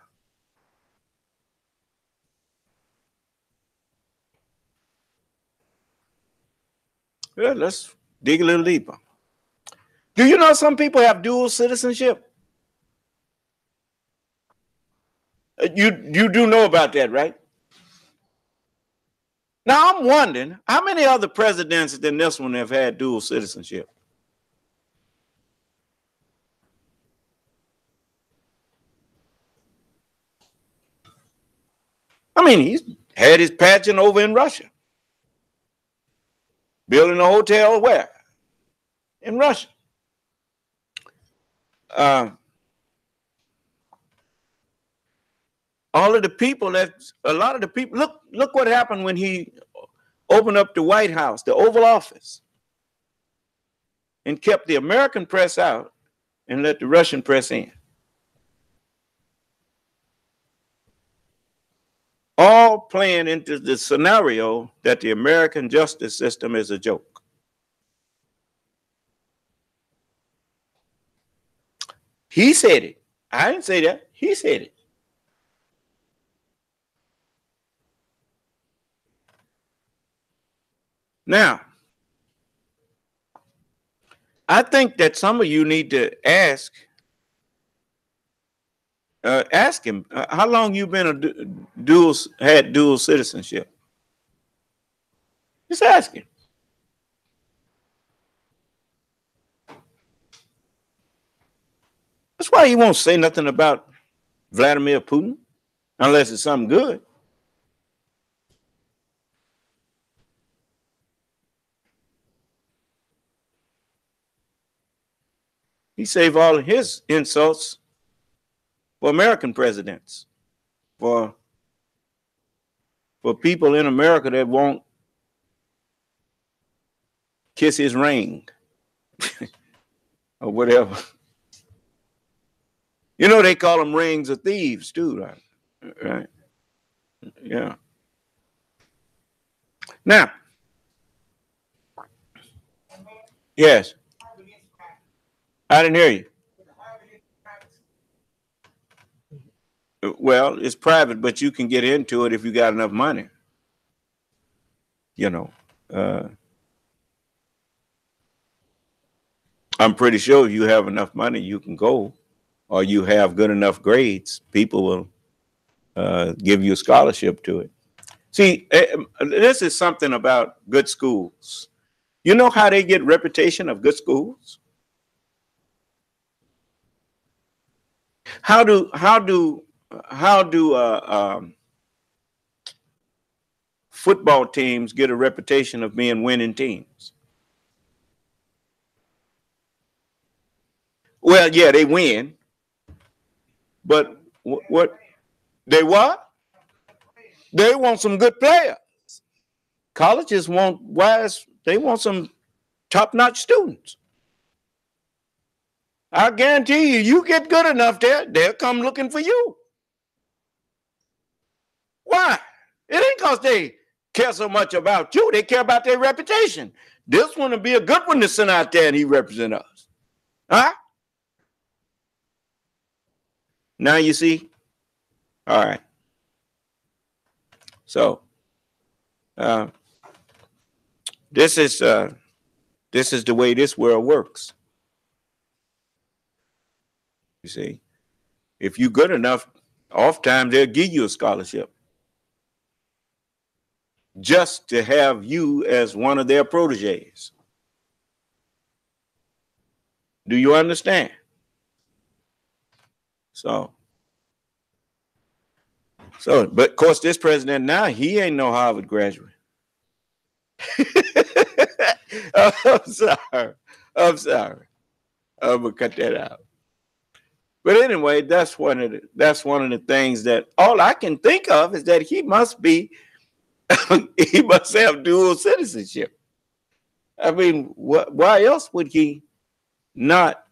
[SPEAKER 6] Well, let's dig a little deeper. Do you know some people have dual citizenship? You do know about that, right? Now, I'm wondering, how many other presidents than this one have had dual citizenship? I mean, he's had his pageant over in Russia. Building a hotel where? In Russia. All of the people a lot of the people, look what happened when he opened up the White House, the Oval Office, and kept the American press out and let the Russian press in. All playing into the scenario that the American justice system is a joke. He said it. I didn't say that. He said it. Now, I think that some of you need to ask him how long you been had dual citizenship. Just ask him. That's why he won't say nothing about Vladimir Putin unless it's something good. He saved all of his insults for American presidents, for people in America that won't kiss his ring or whatever. You know, they call them rings of thieves too, right? Yeah. Now, yes. I didn't hear you. Well, it's private, but you can get into it if you got enough money. You know, I'm pretty sure if you have enough money, you can go, or you have good enough grades, people will give you a scholarship to it. See, this is something about good schools. You know how they get reputation of good schools? How do football teams get a reputation of being winning teams? Well, yeah, they win, but what they what? They want some good players. Colleges want wise. They want some top-notch students. I guarantee you, you get good enough there, they'll come looking for you. Why? It ain't because they care so much about you. They care about their reputation. This one will be a good one to send out there and he represent us. Huh? Now you see? All right. So, this is the way this world works. You see, if you're good enough, oftentimes they'll give you a scholarship. just to have you as one of their proteges. Do you understand? So, but of course, this president now, he ain't no Harvard graduate. I'm sorry. I'm gonna cut that out. But anyway, that's one of the things that all I can think of is that he must be he must have dual citizenship. I mean, why else would he not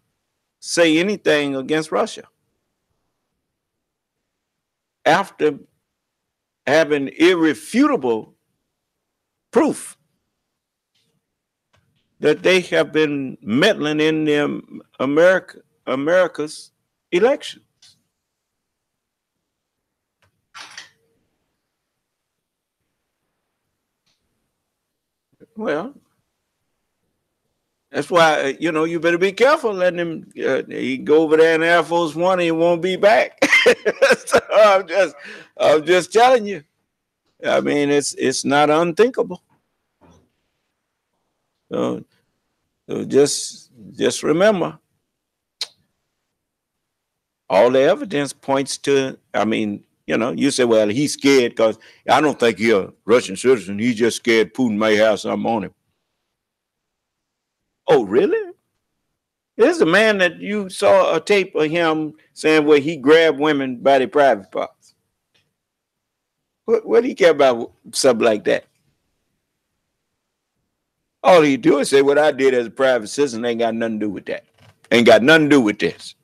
[SPEAKER 6] say anything against Russia after having irrefutable proof that they have been meddling in America's election? Well, that's why, you better be careful letting him, he go over there in Air Force One and he won't be back. So I'm just telling you. I mean, it's not unthinkable. So just remember, all the evidence points to, I mean, you say, well, he's scared because I don't think he's a Russian citizen. He's just scared Putin may have something on him. Oh, really? There's a man that you saw a tape of him saying where he grabbed women by their private parts. What do you care about something like that? All he do is say, what I did as a private citizen ain't got nothing to do with that. Ain't got nothing to do with this.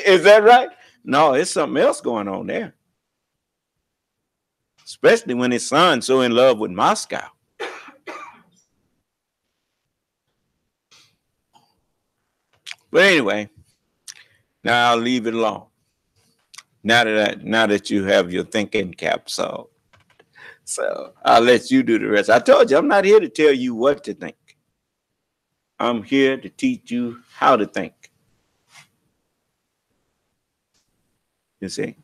[SPEAKER 6] Is that right? No, it's something else going on there. Especially when his son's so in love with Moscow. But anyway, now I'll leave it alone. Now that you have your thinking caps on. So I'll let you do the rest. I told you, I'm not here to tell you what to think. I'm here to teach you how to think. You see?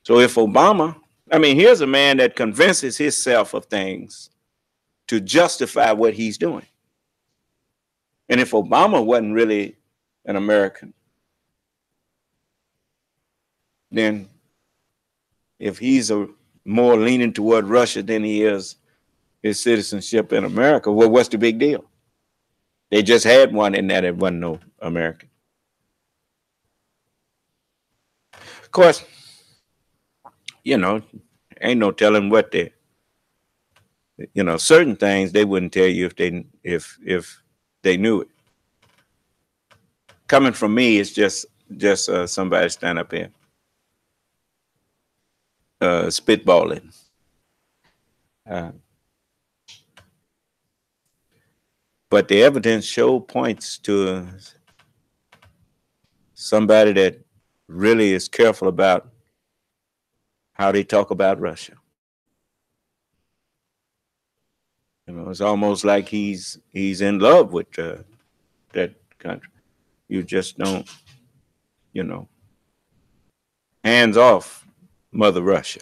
[SPEAKER 6] So if Obama, here's a man that convinces himself of things to justify what he's doing. And if Obama wasn't really an American, then if he's more leaning toward Russia than he is his citizenship in America, well, what's the big deal? They just had one in that it wasn't no American. Of course, ain't no telling what certain things they wouldn't tell you if they knew it. Coming from me, it's just somebody stand up here spitballing. But the evidence points to somebody that really is careful about how they talk about Russia. It's almost like he's in love with that country. You just don't, hands off Mother Russia.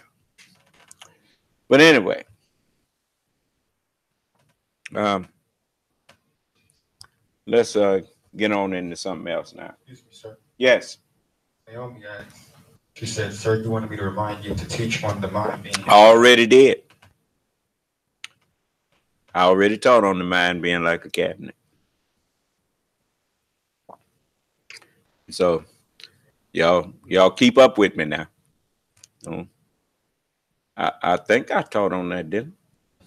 [SPEAKER 6] But anyway, let's get on into something else now.
[SPEAKER 8] Excuse me, sir.
[SPEAKER 6] Yes.
[SPEAKER 8] Naomi asked, she said, sir, you wanted me to remind you to teach on the mind being.
[SPEAKER 6] I already did. I already taught on the mind being like a cabinet. So y'all keep up with me now. I think I taught on that, didn't I?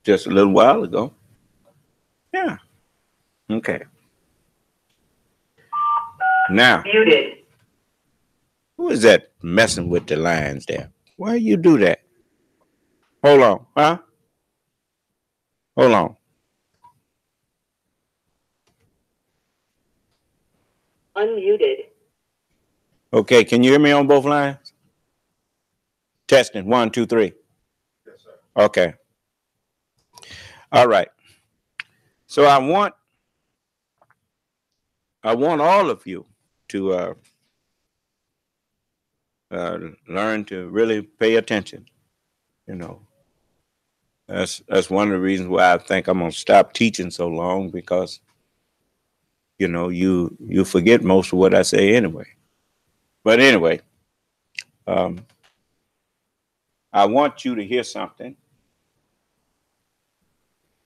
[SPEAKER 6] Just a little while ago. Yeah. Okay. Now,
[SPEAKER 5] Muted.
[SPEAKER 6] who is that messing with the lines there? Why you do that? Hold on, huh? Hold on.
[SPEAKER 5] Unmuted.
[SPEAKER 6] Okay, can you hear me on both lines? Testing, 1, 2, 3.
[SPEAKER 8] Yes, sir.
[SPEAKER 6] Okay. All right. So I want all of you to learn to really pay attention. You know, that's one of the reasons why I think I'm gonna stop teaching so long, because you know you forget most of what I say anyway. But anyway, I want you to hear something.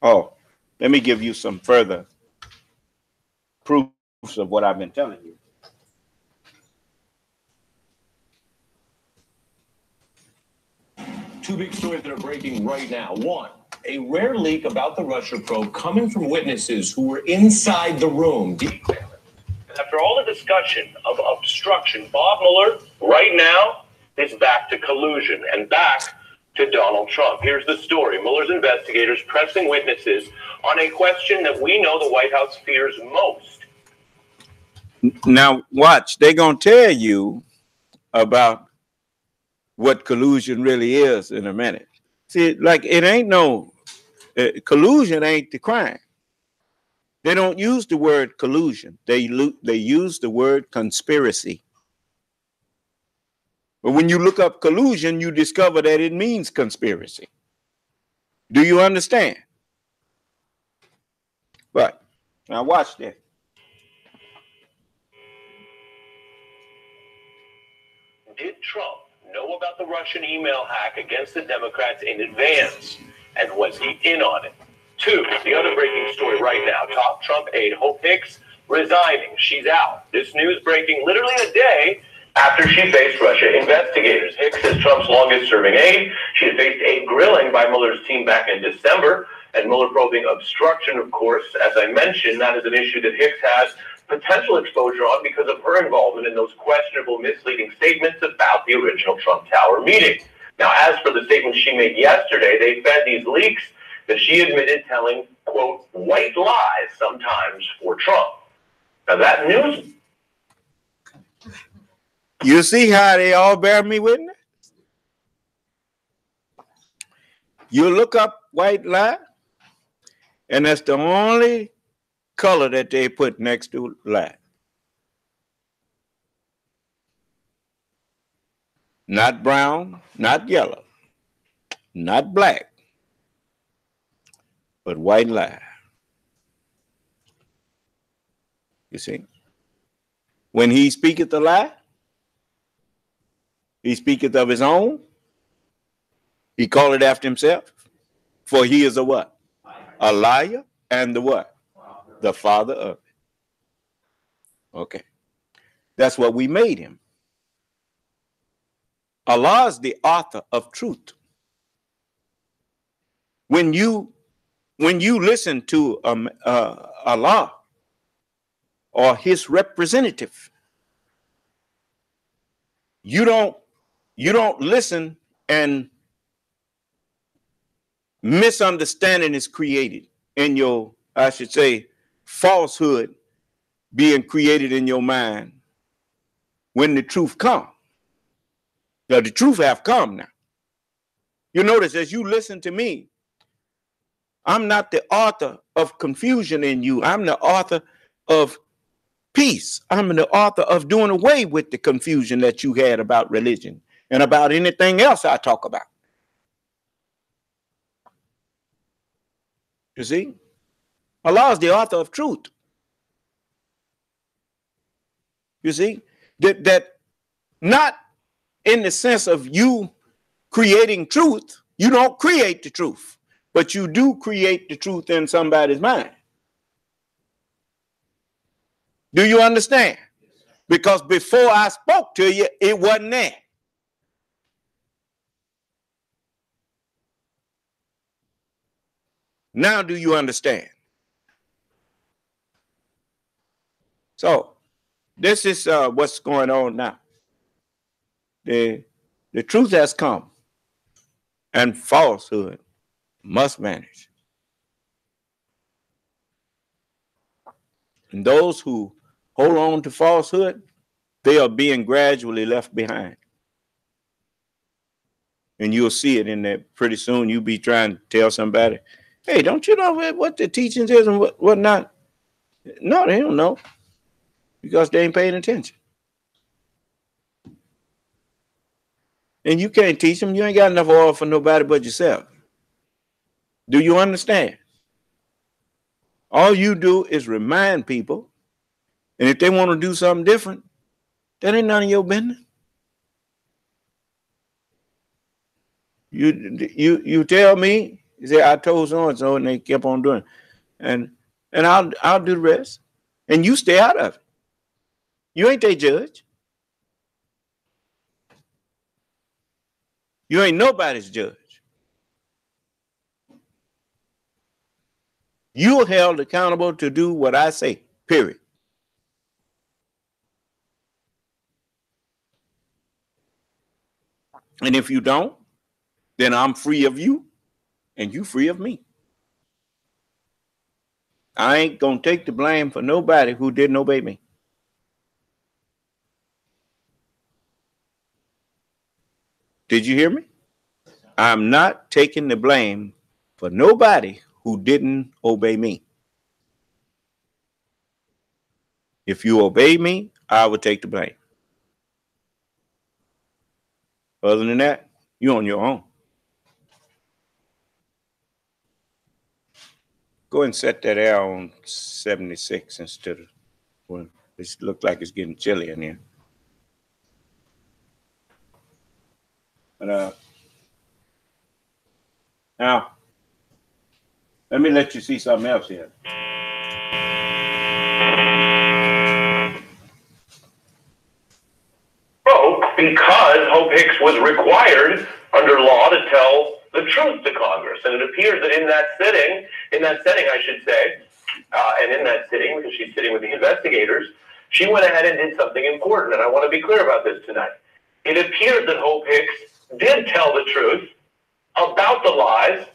[SPEAKER 6] Oh, let me give you some further proofs of what I've been telling you.
[SPEAKER 9] Two big stories that are breaking right now. One, a rare leak about the Russia probe coming from witnesses who were inside the room. After all the discussion of obstruction, Bob Mueller right now is back to collusion and back to Donald Trump. Here's the story. Mueller's investigators pressing witnesses on a question that we know the White House fears most.
[SPEAKER 6] Now, watch. They're going to tell you about what collusion really is in a minute. See, like, it ain't no, collusion ain't the crime. They don't use the word collusion. They use the word conspiracy. But when you look up collusion, you discover that it means conspiracy. Do you understand? But now watch this.
[SPEAKER 9] Did Trump know about the Russian email hack against the Democrats in advance? And was he in on it? Two, the other breaking story right now. Top Trump aide Hope Hicks resigning. She's out. This news breaking literally a day after she faced Russia investigators. Hicks is Trump's longest-serving aide. She had faced a grilling by Mueller's team back in December, and Mueller probing obstruction, of course. As I mentioned, that is an issue that Hicks has potential exposure on because of her involvement in those questionable, misleading statements about the original Trump Tower meeting. Now, as for the statements she made yesterday, they fed these leaks that she admitted telling, quote, white lies sometimes for Trump. Now, that news...
[SPEAKER 6] You see how they all bear me witness? You look up white lie, and that's the only color that they put next to lie. Not brown, not yellow, not black, but white lie. You see? When he speaketh a lie, he speaketh of his own. He calleth after himself. For he is a what? A liar and the what? The father of it. Okay. That's what we made him. Allah is the author of truth. When you listen to Allah or his representative, you don't listen and misunderstanding is created in your, I should say, falsehood being created in your mind when the truth comes. Now, the truth have come now. You notice as you listen to me, I'm not the author of confusion in you. I'm the author of peace. I'm the author of doing away with the confusion that you had about religion and about anything else I talk about. You see? Allah is the author of truth. You see? That not in the sense of you creating truth. You don't create the truth, but you do create the truth in somebody's mind. Do you understand? Because before I spoke to you, it wasn't there. Now do you understand? So this is what's going on now. The truth has come, and falsehood must vanish. And those who hold on to falsehood, they are being gradually left behind. And you'll see it in there pretty soon. You'll be trying to tell somebody, hey, don't you know what the teachings is and what not? No, they don't know because they ain't paying attention. And you can't teach them. You ain't got enough oil for nobody but yourself. Do you understand? All you do is remind people. And if they want to do something different, that ain't none of your business. You tell me, you say, I told so-and-so, and they kept on doing it. And I'll do the rest. And you stay out of it. You ain't their judge. You ain't nobody's judge. You are held accountable to do what I say, period. And if you don't, then I'm free of you and you free of me. I ain't going to take the blame for nobody who didn't obey me. Did you hear me? I'm not taking the blame for nobody who didn't obey me. If you obey me, I will take the blame. Other than that, you're on your own. Go and set that air on 76 instead of when it looks like it's getting chilly in here. But now, let me let you see something else here.
[SPEAKER 9] Because Hope Hicks was required under law to tell the truth to Congress. And it appears that in that setting, I should say, and in that sitting, because she's sitting with the investigators, she went ahead and did something important. And I want to be clear about this tonight. It appears that Hope Hicks did tell the truth about the lies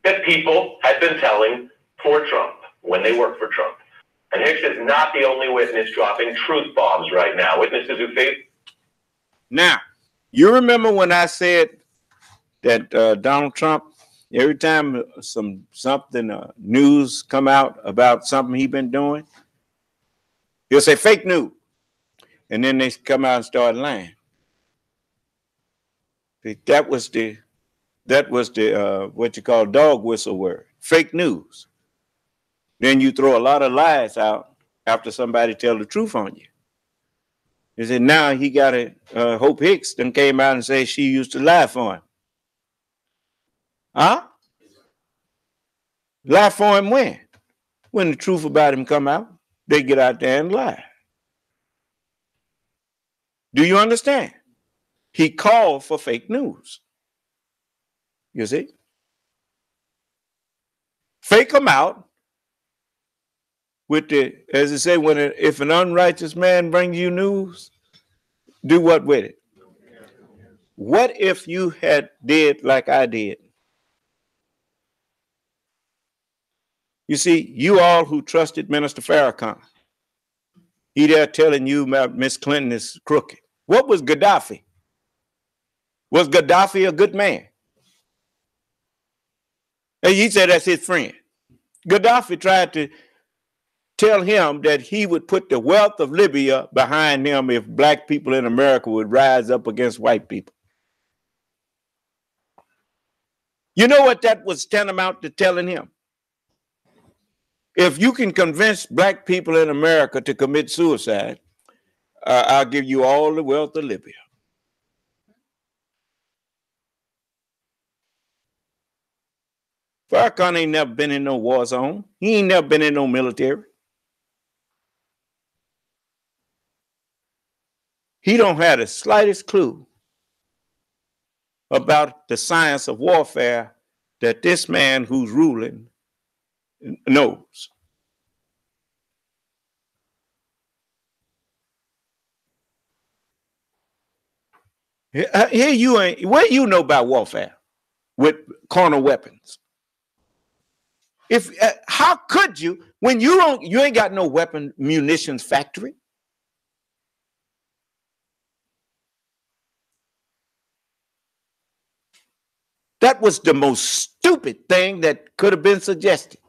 [SPEAKER 9] that people had been telling for Trump when they worked for Trump. And Hicks is not the only witness dropping truth bombs right now. Witnesses who face.
[SPEAKER 6] Now, you remember when I said that Donald Trump, every time something news come out about something he been doing, he'll say fake news, and then they come out and start lying. That was the what you call dog whistle word, fake news. Then you throw a lot of lies out after somebody tell the truth on you. He said now he got it. Hope Hicks then came out and said she used to lie for him. Huh? Lie for him when? When the truth about him come out, they get out there and lie. Do you understand? He called for fake news. You see? Fake them out with the, as they say, if an unrighteous man brings you news, do what with it? What if you had did like I did? You see, you all who trusted Minister Farrakhan, he there telling you about Miss Clinton is crooked. What was Gaddafi? Was Gaddafi a good man? And he said that's his friend. Gaddafi tried to tell him that he would put the wealth of Libya behind him if black people in America would rise up against white people. You know what that was tantamount to telling him? If you can convince black people in America to commit suicide, I'll give you all the wealth of Libya. Farrakhan ain't never been in no war zone. He ain't never been in no military. He don't have the slightest clue about the science of warfare that this man who's ruling knows. Here you ain't. What do you know about warfare with carnal weapons? If how could you when you ain't got no weapon munitions factory? That was the most stupid thing that could have been suggested.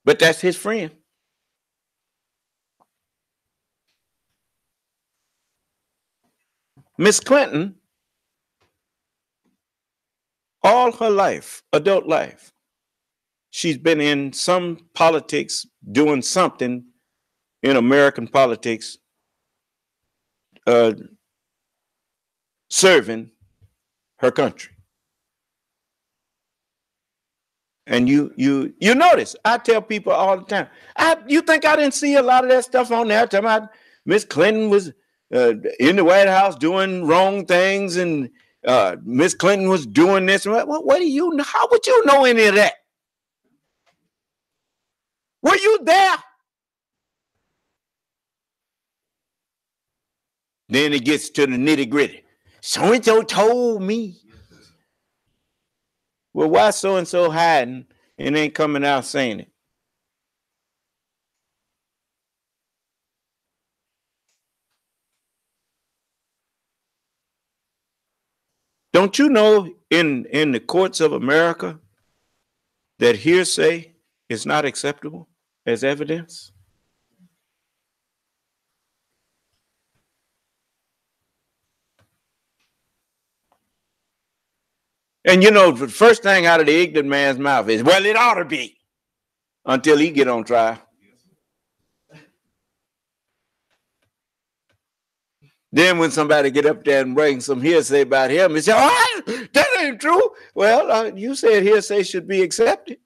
[SPEAKER 6] But that's his friend. Miss Clinton All her life, adult life, she's been in some politics, doing something in American politics, serving her country. And you notice, I tell people all the time, you think I didn't see a lot of that stuff on there? Talking about Miss Clinton was in the White House doing wrong things, and Miss Clinton was doing this. What do you know? How would you know any of that? Were you there? Then it gets to the nitty gritty. So-and-so told me. Well, why so-and-so hiding and ain't coming out saying it? Don't you know in the courts of America that hearsay is not acceptable as evidence? And you know, the first thing out of the ignorant man's mouth is, well, it ought to be, until he get on trial. Then when somebody get up there and bring some hearsay about him, and say, oh, that ain't true. Well, you said hearsay should be accepted.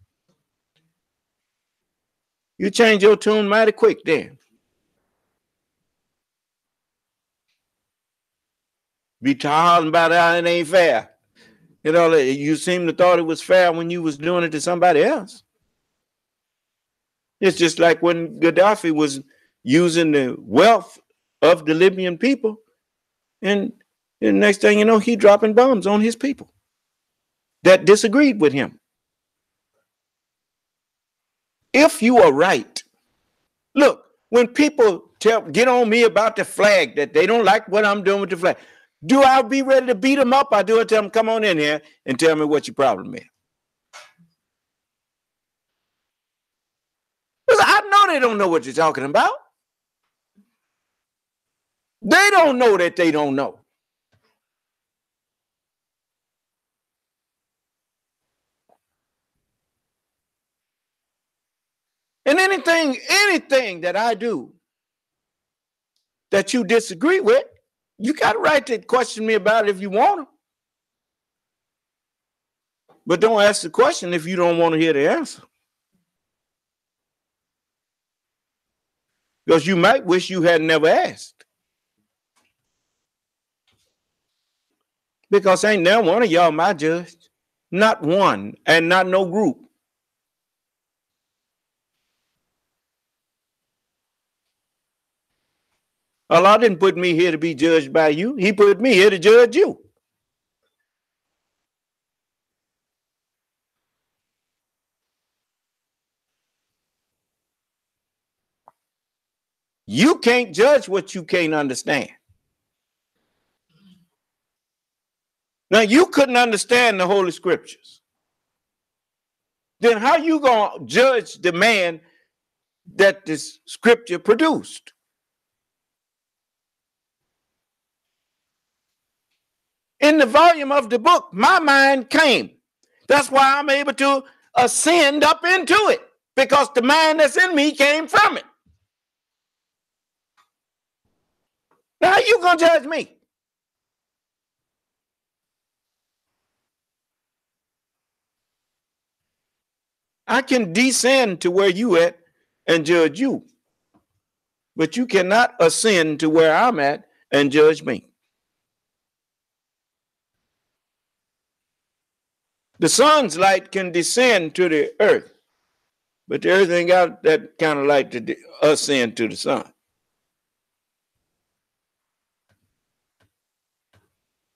[SPEAKER 6] You change your tune mighty quick then. Be talking about how it ain't fair. You know, you seem to thought it was fair when you was doing it to somebody else. It's just like when Gaddafi was using the wealth of the Libyan people, and the next thing you know, he dropping bombs on his people that disagreed with him. If you are right, look, when people get on me about the flag, that they don't like what I'm doing with the flag, do I be ready to beat them up? I do it, tell them, come on in here and tell me what your problem is. Because I know they don't know what you're talking about. They don't know that they don't know. And anything that I do that you disagree with, you got a right to question me about it if you want to. But don't ask the question if you don't want to hear the answer. Because you might wish you had never asked. Because ain't now one of y'all my judge. Not one, and not no group. Allah didn't put me here to be judged by you. He put me here to judge you. You can't judge what you can't understand. Now, you couldn't understand the Holy Scriptures. Then how you going to judge the man that this scripture produced? In the volume of the book, my mind came. That's why I'm able to ascend up into it, because the mind that's in me came from it. Now, how you going to judge me? I can descend to where you at and judge you, but you cannot ascend to where I'm at and judge me. The sun's light can descend to the earth, but the earth ain't got that kind of light to ascend to the sun.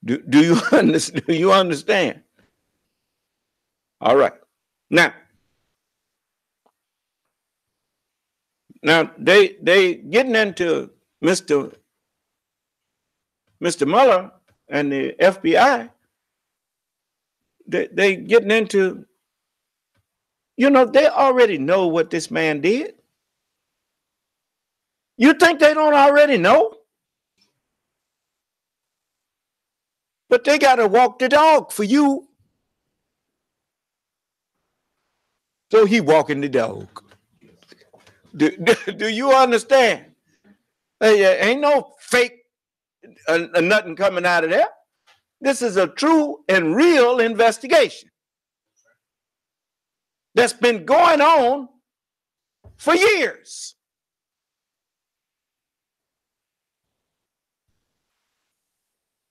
[SPEAKER 6] Do you understand? Do you understand? All right. Now they getting into Mr. Mueller and the FBI. They getting into, you know, they already know what this man did. You think they don't already know? But they got to walk the dog for you So he walking the dog. Do you understand? Ain't no fake nothing coming out of there. This is a true and real investigation that's been going on for years.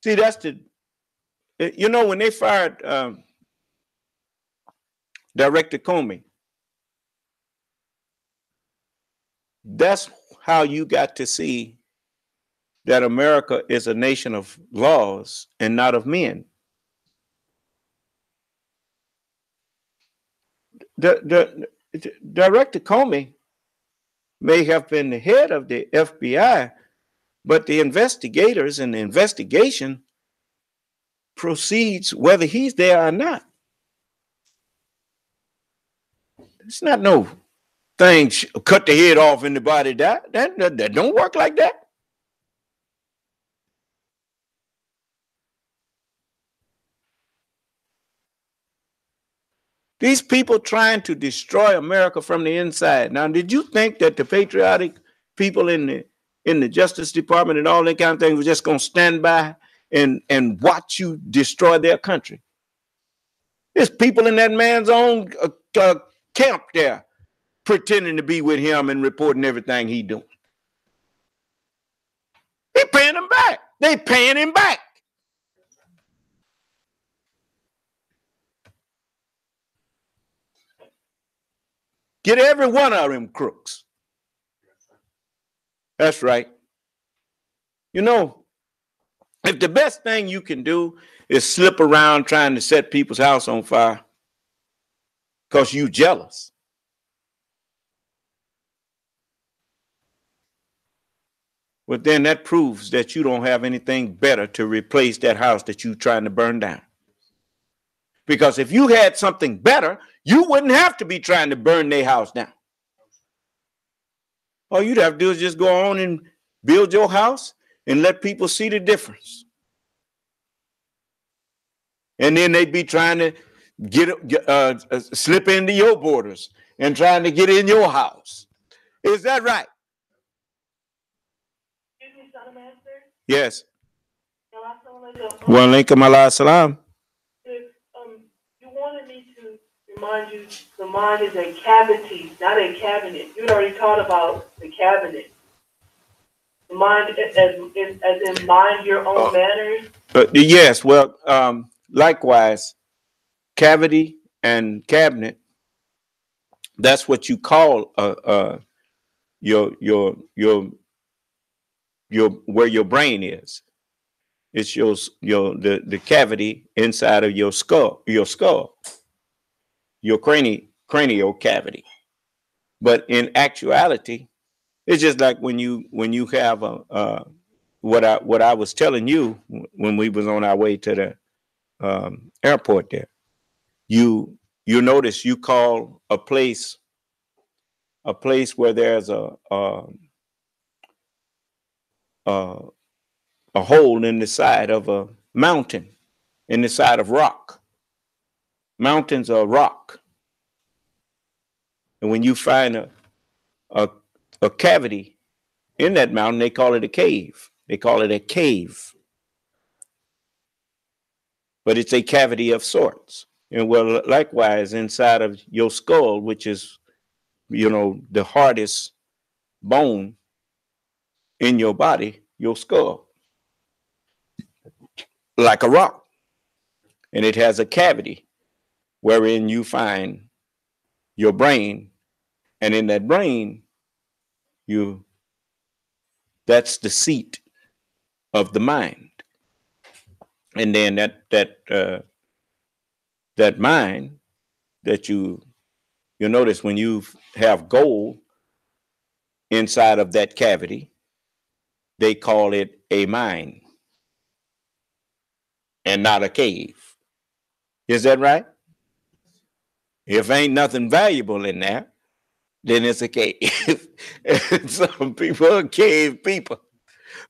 [SPEAKER 6] See, that's when they fired Director Comey, that's how you got to see that America is a nation of laws and not of men. Director Comey may have been the head of the FBI, but the investigators and the investigation proceeds whether he's there or not. It's not no thing, cut the head off and the body die. That don't work like that. These people trying to destroy America from the inside. Now, did you think that the patriotic people in the Justice Department and all that kind of thing were just going to stand by and watch you destroy their country? There's people in that man's own camp there pretending to be with him and reporting everything he doing. They paying him back. They paying him back. Get every one of them crooks. That's right. If the best thing you can do is slip around trying to set people's house on fire because you jealous, well, then that proves that you don't have anything better to replace that house that you're trying to burn down. Because if you had something better, you wouldn't have to be trying to burn their house down. All you'd have to do is just go on and build your house and let people see the difference. And then they'd be trying to slip into your borders and trying to get in your house. Is that right?
[SPEAKER 5] Excuse me, Son of Master?
[SPEAKER 6] Yes. Wa alaikum as-salam.
[SPEAKER 5] You wanted me to remind you the mind is a cavity, not a cabinet. You already taught about the cabinet. The mind as in mind your own manners.
[SPEAKER 6] Yes, well, likewise, cavity and cabinet, that's what you call your where your brain is. It's the cavity inside of your skull, your cranial cavity. But in actuality, it's just like when you have what I was telling you when we was on our way to the airport there. You notice you call a place where there's a hole in the side of a mountain, in the side of rock. Mountains are rock. And when you find a cavity in that mountain, they call it a cave. They call it a cave. But it's a cavity of sorts. And well, likewise, inside of your skull, which is, the hardest bone in your body, your skull, like a rock. And it has a cavity wherein you find your brain. And in that brain, that's the seat of the mind. And then that mind that you notice when you have gold inside of that cavity, they call it a mine and not a cave. Is that right? If ain't nothing valuable in there, then it's a cave. And some people are cave people.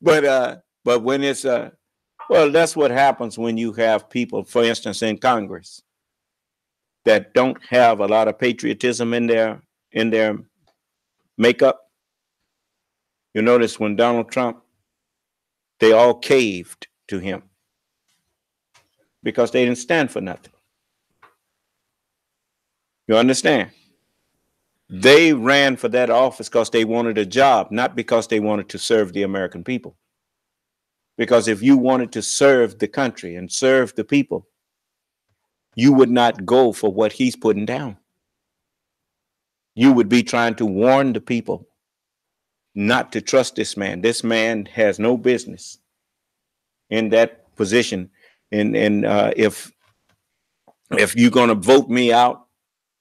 [SPEAKER 6] But when it's well, that's what happens when you have people, for instance, in Congress, that don't have a lot of patriotism in their makeup. You notice when Donald Trump, they all caved to him because they didn't stand for nothing. You understand? They ran for that office because they wanted a job, not because they wanted to serve the American people. Because if you wanted to serve the country and serve the people, you would not go for what he's putting down. You would be trying to warn the people not to trust this man. This man has no business in that position. And if you're going to vote me out,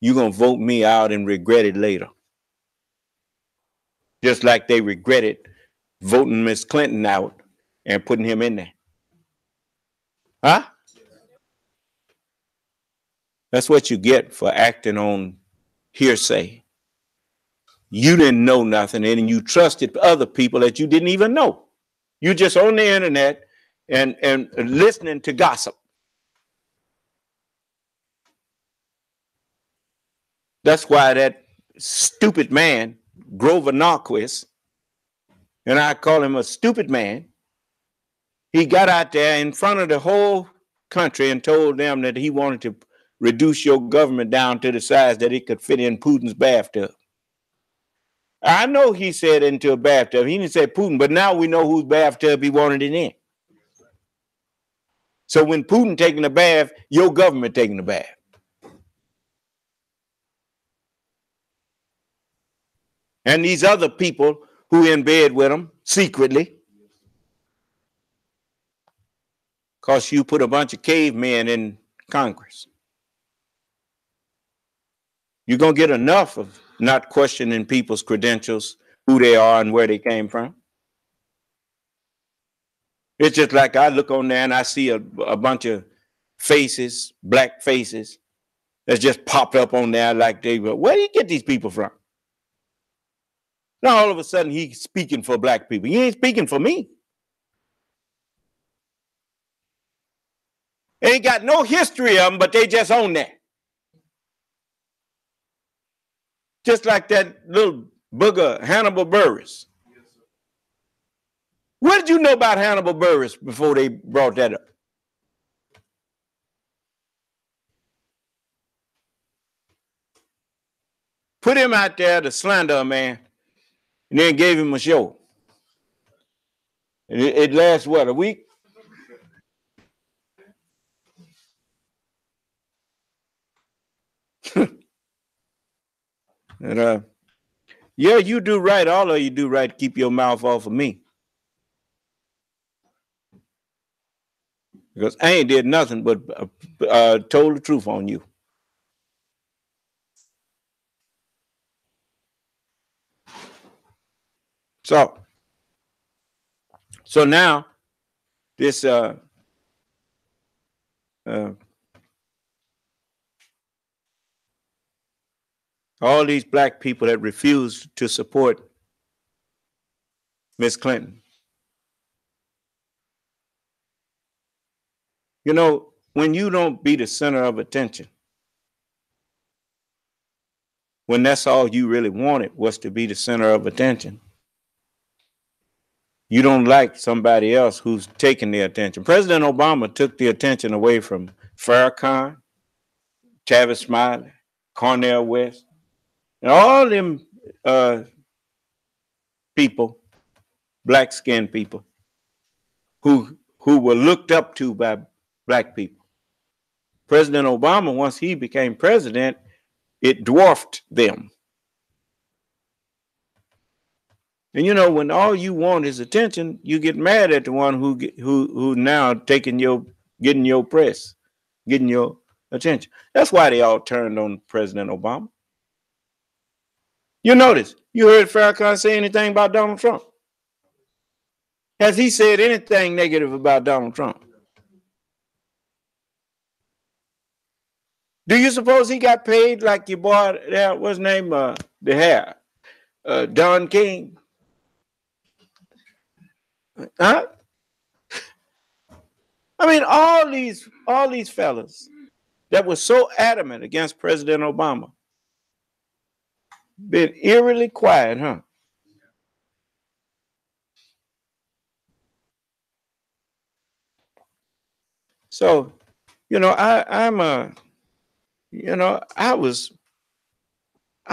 [SPEAKER 6] you're going to vote me out and regret it later. Just like they regretted voting Miss Clinton out and putting him in there. Huh? That's what you get for acting on hearsay. You didn't know nothing, and you trusted other people that you didn't even know. You just on the internet and listening to gossip. That's why that stupid man, Grover Norquist, and I call him a stupid man, he got out there in front of the whole country and told them that he wanted to reduce your government down to the size that it could fit in Putin's bathtub. I know he said into a bathtub. He didn't say Putin, but now we know whose bathtub he wanted it in. So when Putin taking a bath, your government taking a bath. And these other people who in bed with him secretly, because you put a bunch of cavemen in Congress. You're going to get enough of not questioning people's credentials, who they are and where they came from. It's just like I look on there and I see a bunch of faces, black faces, that's just popped up on there like they were. Where do you get these people from? Now all of a sudden he's speaking for black people. He ain't speaking for me. Ain't got no history of them, but they just own that. Just like that little booger Hannibal Buress. What did you know about Hannibal Buress before they brought that up? Put him out there to slander a man and then gave him a show. And it lasts, what, a week? And yeah, you do right. All of you do right. Keep your mouth off of me. Because I ain't did nothing but told the truth on you. So now this all these black people that refused to support Miss Clinton. You know, when you don't be the center of attention, when that's all you really wanted was to be the center of attention, you don't like somebody else who's taking the attention. President Obama took the attention away from Farrakhan, Tavis Smiley, Cornel West, and all them people, black-skinned people, who were looked up to by black people. President Obama, once he became president, it dwarfed them. And you know, when all you want is attention, you get mad at the one who now getting your press, getting your attention. That's why they all turned on President Obama. You notice, you heard Farrakhan say anything about Donald Trump? Has he said anything negative about Donald Trump? Do you suppose he got paid like your boy, what's his name, the hair, Don King? Huh? I mean, all these fellas that was so adamant against President Obama been eerily quiet, huh? So, I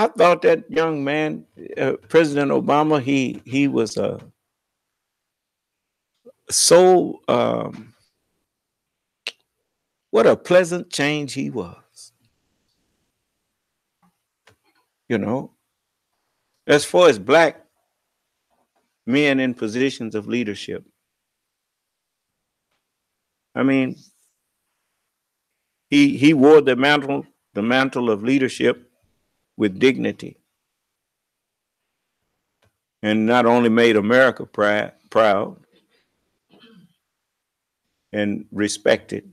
[SPEAKER 6] thought that young man, President Obama, he was so what a pleasant change he was. As far as black men in positions of leadership, I mean, he wore the mantle of leadership with dignity, and not only made America proud and respected.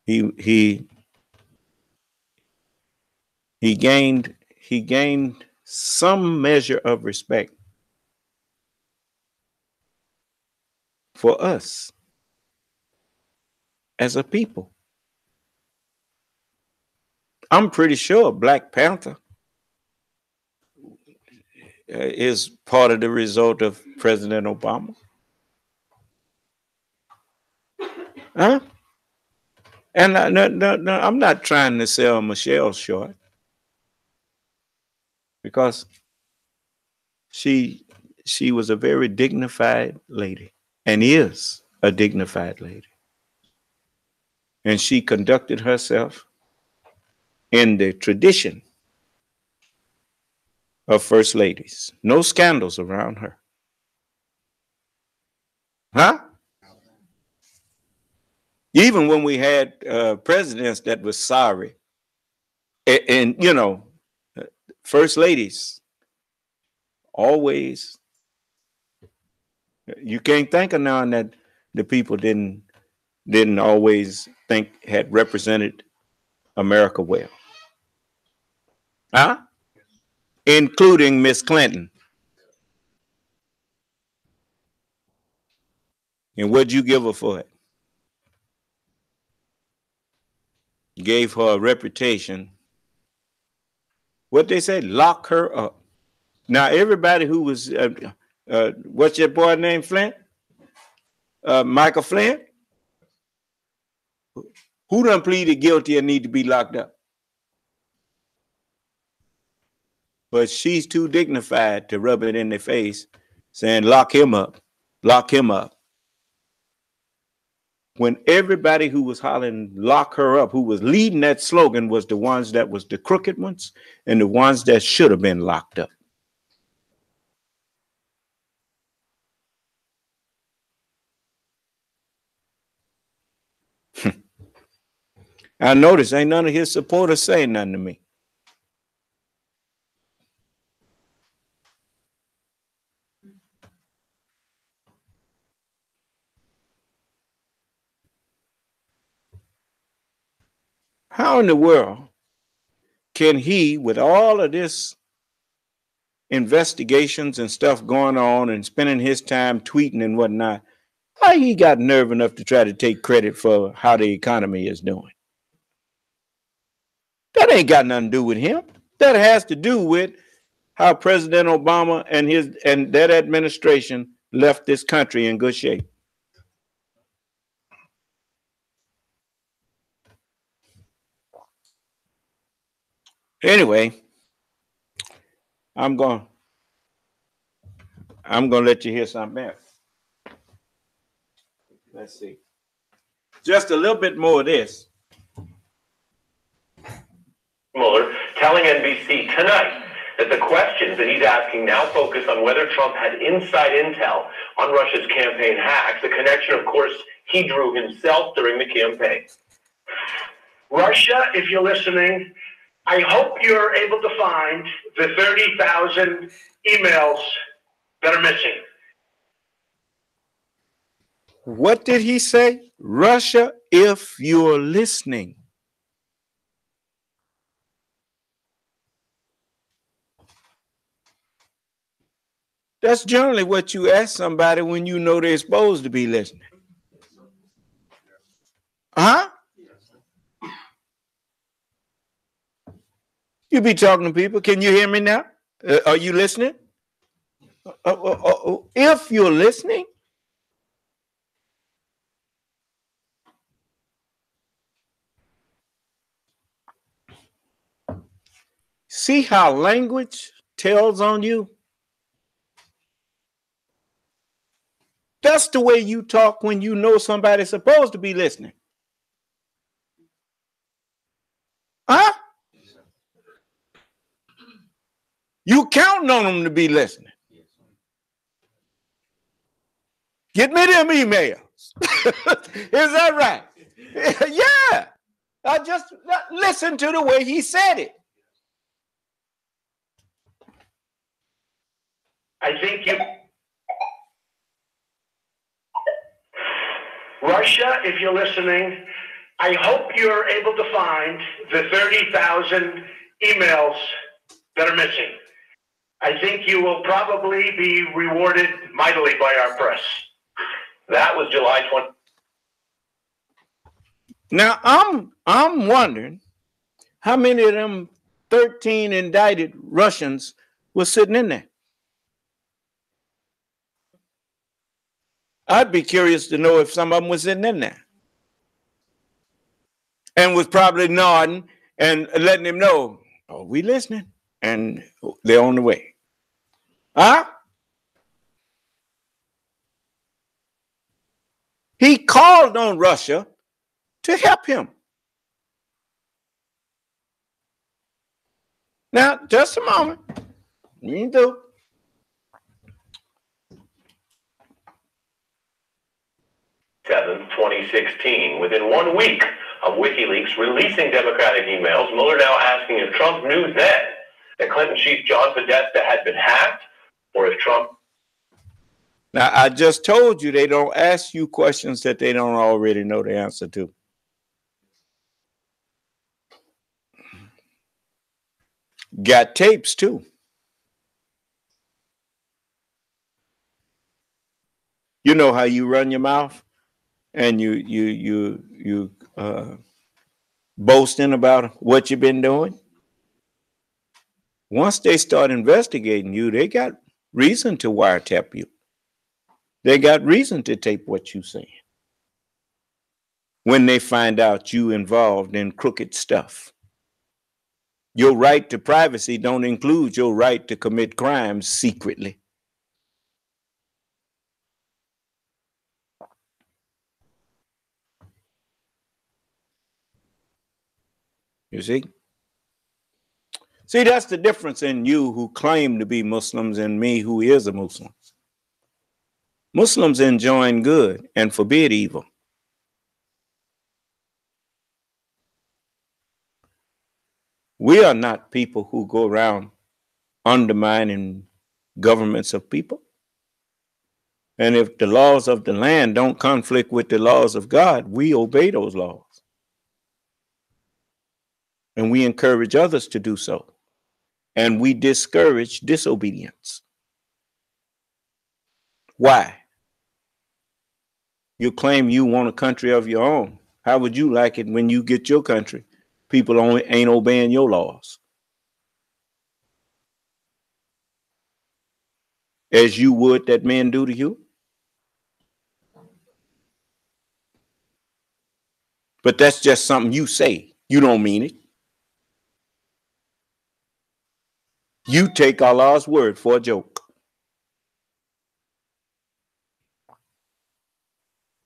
[SPEAKER 6] He gained some measure of respect for us as a people. I'm pretty sure Black Panther is part of the result of President Obama. Huh? And no, I'm not trying to sell Michelle short, because she was a very dignified lady, and is a dignified lady. And she conducted herself in the tradition of first ladies. No scandals around her. Huh? Even when we had presidents that were sorry, and first ladies always, you can't think of none that the people didn't always think had represented America well. Huh? Including Miss Clinton. And what'd you give her for it? Gave her a reputation. What they say, lock her up. Now, everybody who was, what's your boy name, Flint? Michael Flint? Who done pleaded guilty and need to be locked up? But she's too dignified to rub it in their face, saying, lock him up, lock him up. When everybody who was hollering, lock her up, who was leading that slogan, was the ones that was the crooked ones and the ones that should have been locked up. I noticed ain't none of his supporters saying nothing to me. How in the world can he, with all of this investigations and stuff going on and spending his time tweeting and whatnot, how he got nerve enough to try to take credit for how the economy is doing? That ain't got nothing to do with him. That has to do with how President Obama and that administration left this country in good shape. Anyway, I'm going to let you hear something else. Let's see. Just a little bit more of this.
[SPEAKER 9] Mueller telling NBC tonight that the questions that he's asking now focus on whether Trump had inside intel on Russia's campaign hacks, the connection, of course, he drew himself during the campaign.
[SPEAKER 7] Russia, if you're listening, I hope you're able to find the 30,000 emails that are missing.
[SPEAKER 6] What did he say? Russia, if you're listening. That's generally what you ask somebody when you know they're supposed to be listening. Huh? You be talking to people. Can you hear me now? Are you listening? If you're listening, see how language tells on you? That's the way you talk when you know somebody's supposed to be listening. Huh? You counting on them to be listening. Get me them emails. Is that right? Yeah. I just listen to the way he said it.
[SPEAKER 7] I think Russia, if you're listening, I hope you're able to find the 30,000 emails that are missing. I think you will probably be rewarded mightily by our press.
[SPEAKER 9] That was July 20.
[SPEAKER 6] Now I'm wondering how many of them 13 indicted Russians were sitting in there. I'd be curious to know if some of them was sitting in there and was probably nodding and letting him know, oh, we listening, and they're on the way. Huh? He called on Russia to help him. Now, just a moment. You do.
[SPEAKER 9] Seventh, 2016. Within 1 week of WikiLeaks releasing Democratic emails, Mueller now asking if Trump knew then that Clinton chief John Podesta had been hacked, or if Trump.
[SPEAKER 6] Now, I just told you they don't ask you questions that they don't already know the answer to. Got tapes too. You know how you run your mouth and you boasting about what you've been doing. Once they start investigating you, they got reason to wiretap you. They got reason to tape what you say. When they find out you involved in crooked stuff. Your right to privacy don't include your right to commit crimes secretly. You see? See, that's the difference in you who claim to be Muslims and me who is a Muslim. Muslims enjoin good and forbid evil. We are not people who go around undermining governments of people. And if the laws of the land don't conflict with the laws of God, we obey those laws. And we encourage others to do so. And we discourage disobedience. Why? You claim you want a country of your own. How would you like it when you get your country? People ain't obeying your laws. As you would that men do to you. But that's just something you say. You don't mean it. You take Allah's word for a joke.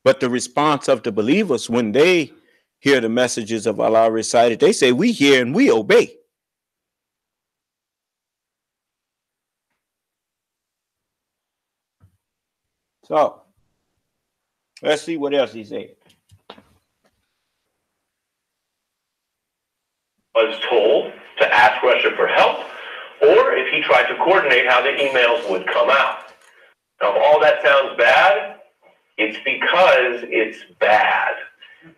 [SPEAKER 6] But the response of the believers when they hear the messages of Allah recited, they say, we hear and we obey. So, let's see what else he said.
[SPEAKER 9] Was told to ask Russia for help, or if he tried to coordinate how the emails would come out. Now, if all that sounds bad, it's because it's bad.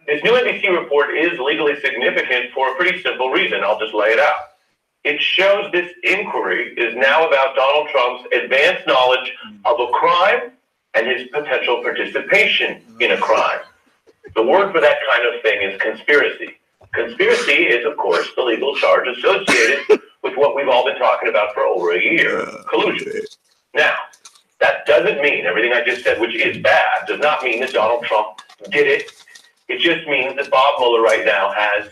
[SPEAKER 9] This new NBC report is legally significant for a pretty simple reason. I'll just lay it out. It shows this inquiry is now about Donald Trump's advanced knowledge of a crime and his potential participation in a crime. The word for that kind of thing is conspiracy. Conspiracy is, of course, the legal charge associated with what we've all been talking about for over a year, collusion. Now, that doesn't mean everything I just said, which is bad, does not mean that Donald Trump did it. It just means that Bob Mueller right now has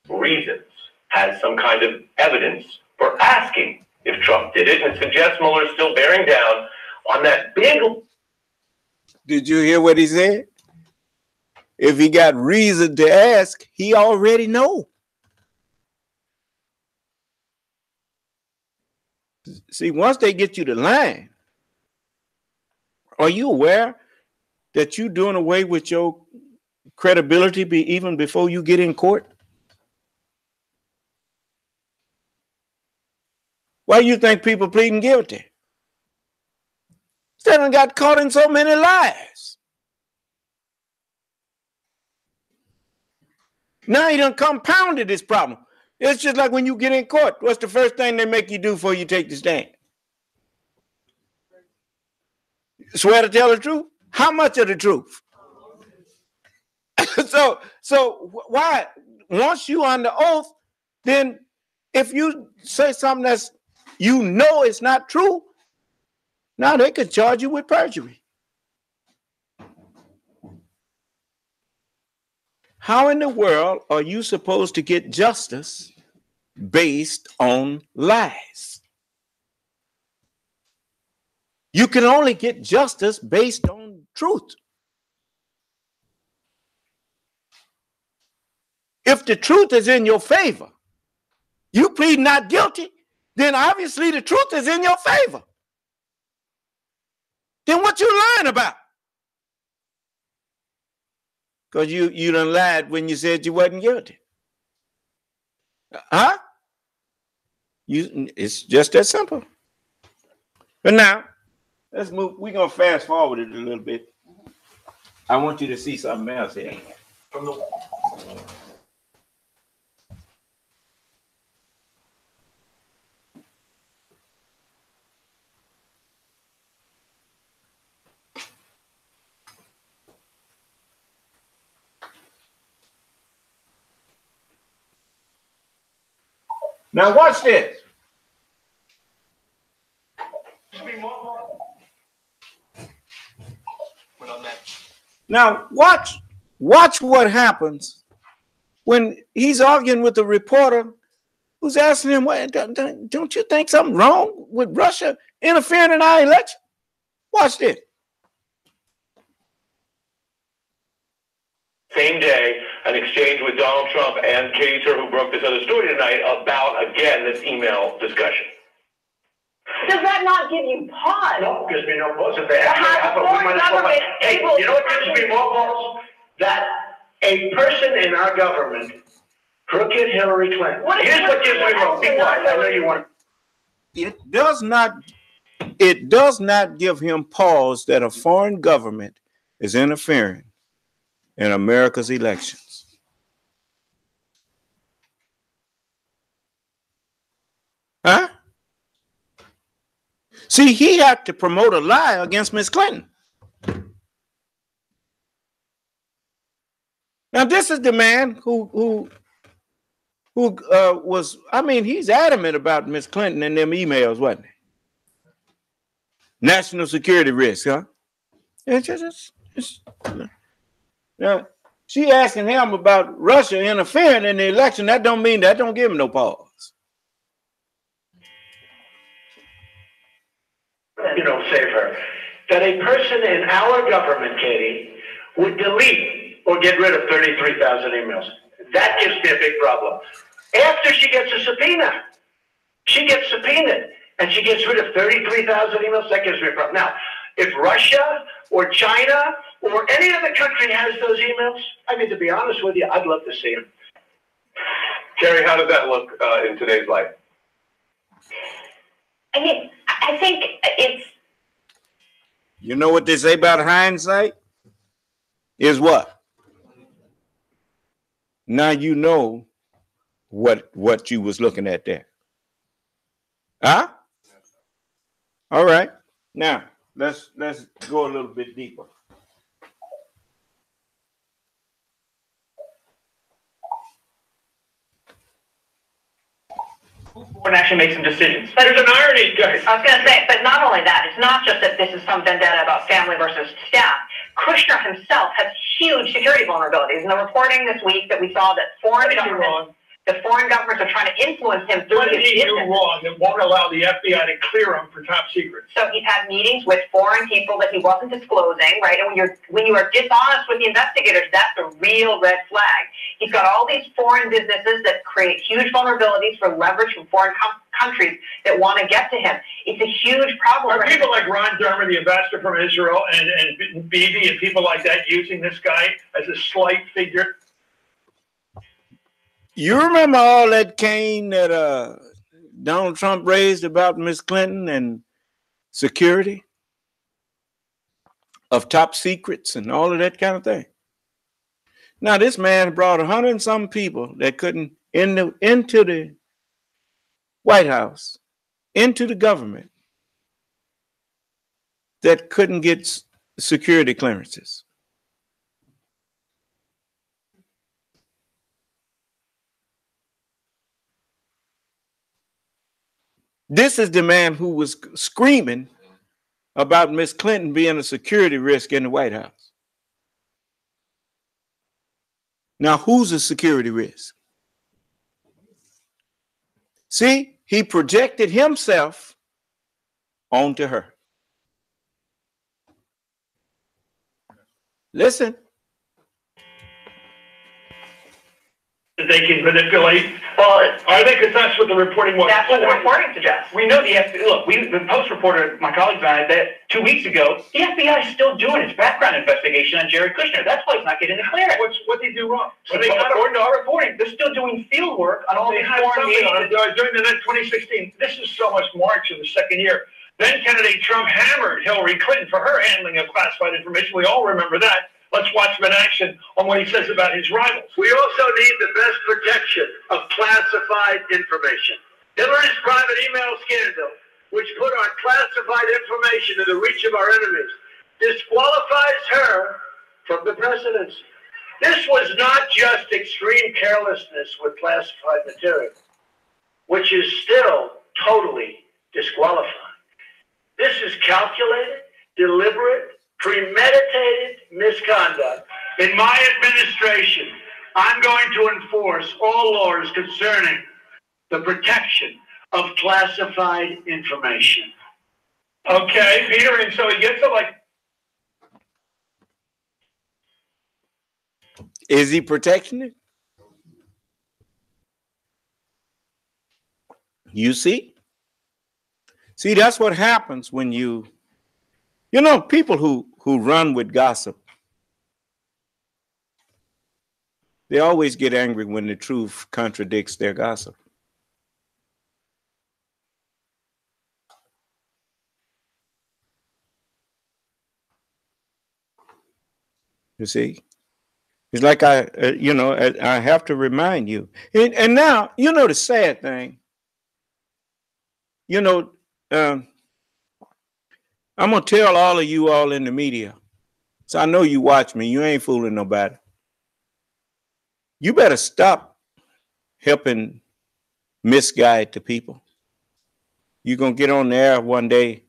[SPEAKER 9] reasons, has some kind of evidence for asking if Trump did it, and suggests Mueller is still bearing down on that big...
[SPEAKER 6] Did you hear what he said? If he got reason to ask, he already know. See, once they get you to line, are you aware that you're doing away with your credibility even before you get in court? Why do you think people pleading guilty? They done got caught in so many lies. Now he done compounded this problem. It's just like when you get in court. What's the first thing they make you do before you take the stand? Swear to tell the truth? How much of the truth? So why? Once you under oath, then if you say something that's it's not true, now they could charge you with perjury. How in the world are you supposed to get justice based on lies? You can only get justice based on truth. If the truth is in your favor, you plead not guilty, then obviously the truth is in your favor. Then what you lying about? Because you done lied when you said you wasn't guilty. Huh? It's just that simple. But now, let's move. We're going to fast forward it a little bit. I want you to see something else here. From the Now watch this. Now watch what happens when he's arguing with the reporter who's asking him, well, don't you think something wrong with Russia interfering in our election? Watch this.
[SPEAKER 9] Same day, an exchange with Donald Trump and Katie Tur, who broke this other story tonight, about, again, this email discussion.
[SPEAKER 10] Does that not give you pause?
[SPEAKER 7] No, gives me no pause. If they actually have a woman, hey, you know what gives me more pause? That a person in our government, crooked Hillary Clinton. Here's what gives me more. Be quiet. I know you want.
[SPEAKER 6] It does not give him pause that a foreign government is interfering in America's elections. Huh? See, he had to promote a lie against Miss Clinton. Now, this is the man who was, I mean, he's adamant about Miss Clinton and them emails, wasn't he? National security risk, huh? Now, she asking him about Russia interfering in the election. That don't give him no pause.
[SPEAKER 7] Save her. That a person in our government, Katie, would delete or get rid of 33,000 emails. That gives me a big problem. After she gets a subpoena, she gets subpoenaed, and she gets rid of 33,000 emails. That gives me a problem. Now, if Russia or China or any other country has those emails, I mean, to be honest with you, I'd love to see them.
[SPEAKER 9] Carrie, how does that look in today's life?
[SPEAKER 10] I mean, I think it's...
[SPEAKER 6] You know what they say about hindsight? Is what? Now you know what you was looking at there. Huh? All right. Now, let's go a little bit deeper.
[SPEAKER 11] and actually make some decisions.
[SPEAKER 10] But
[SPEAKER 11] There's an irony. Go ahead.
[SPEAKER 10] I was going to say, but not only that, it's not just that this is some vendetta about family versus staff. Kushner himself has huge security vulnerabilities. In the reporting this week that we saw that the foreign governments are trying to influence him through
[SPEAKER 11] What
[SPEAKER 10] his
[SPEAKER 11] did he do
[SPEAKER 10] business.
[SPEAKER 11] wrong that won't allow the FBI to clear him for top secrets?
[SPEAKER 10] So he's had meetings with foreign people that he wasn't disclosing, right? And when you are dishonest with the investigators, that's a real red flag. He's got all these foreign businesses that create huge vulnerabilities for leverage from foreign countries that want to get to him. It's a huge problem.
[SPEAKER 11] Are people like Ron Dermer, the ambassador from Israel, and Bibi and people like that using this guy as a slight figure?
[SPEAKER 6] You remember all that cane that Donald Trump raised about Miss Clinton and security of top secrets and all of that kind of thing? Now, this man brought 100 and some people that couldn't into the White House, into the government, that couldn't get security clearances. This is the man who was screaming about Miss Clinton being a security risk in the White House. Now, who's a security risk? See, he projected himself onto her. Listen.
[SPEAKER 11] They can manipulate.
[SPEAKER 10] Well,
[SPEAKER 11] I think that's what the reporting was.
[SPEAKER 10] That's what the reporting suggests.
[SPEAKER 11] We know the FBI. Look, the Post reporter, my colleagues and I, that 2 weeks ago, the FBI is still doing its background investigation on Jared Kushner. That's why he's not getting the clearance. What did they do wrong? So according to our reporting, they're still doing field work on all these foreign meetings. During the 2016. This is so much March in the second year. Then candidate Trump hammered Hillary Clinton for her handling of classified information. We all remember that. Let's watch him in action on what he says about his rivals.
[SPEAKER 12] We also need the best protection of classified information. Hillary's private email scandal, which put our classified information in the reach of our enemies, disqualifies her from the presidency. This was not just extreme carelessness with classified material, which is still totally disqualifying. This is calculated, deliberate, premeditated misconduct. In my administration, I'm going to enforce all laws concerning the protection of classified information.
[SPEAKER 11] Okay, Peter, and so he gets it like.
[SPEAKER 6] Is he protecting it? You see? See, that's what happens when you know, people who run with gossip, they always get angry when the truth contradicts their gossip. You see? It's like I have to remind you. And now, you know, the sad thing, I'm going to tell all of you all in the media. So I know you watch me. You ain't fooling nobody. You better stop helping misguide the people. You're going to get on the air one day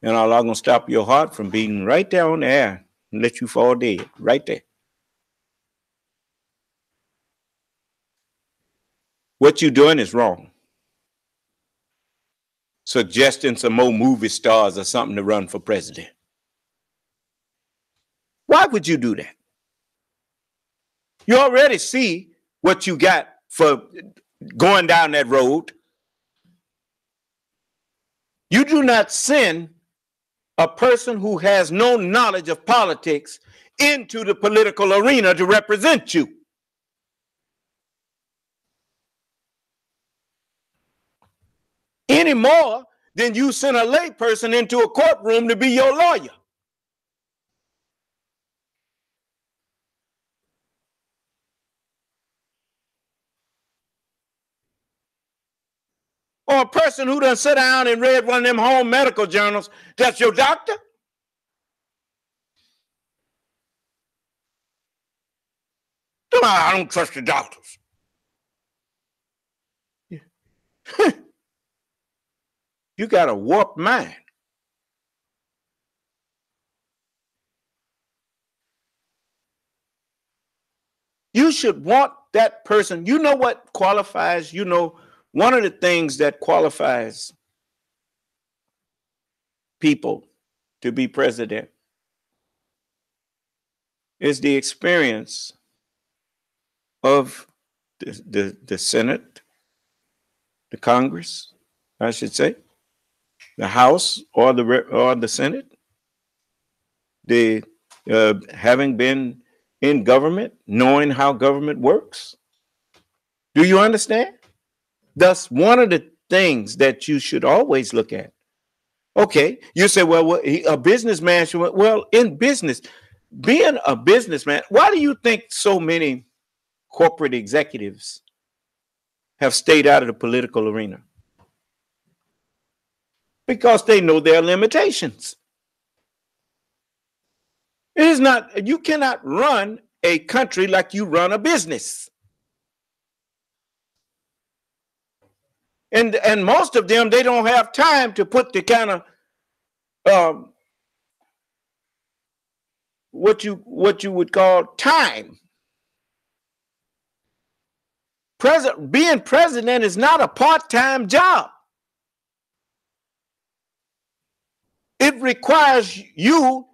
[SPEAKER 6] and I'm going to stop your heart from beating right there on the air and let you fall dead right there. What you're doing is wrong. Suggesting some more movie stars or something to run for president. Why would you do that? You already see what you got for going down that road. You do not send a person who has no knowledge of politics into the political arena to represent you. Any more than you send a layperson into a courtroom to be your lawyer. Or a person who done sit down and read one of them home medical journals, that's your doctor? I don't trust the doctors. You got a warped mind. You should want that person. You know what qualifies? You know, one of the things that qualifies people to be president is the experience of the Senate, the Congress, I should say, the House or the Senate, the having been in government, knowing how government works. Do you understand? That's one of the things that you should always look at. Okay, you say, well, a businessman should, well, in business, being a businessman, why do you think so many corporate executives have stayed out of the political arena? Because they know their limitations. It is not, you cannot run a country like you run a business. And most of them, they don't have time to put the kind of what you would call time. Being president is not a part-time job. It requires you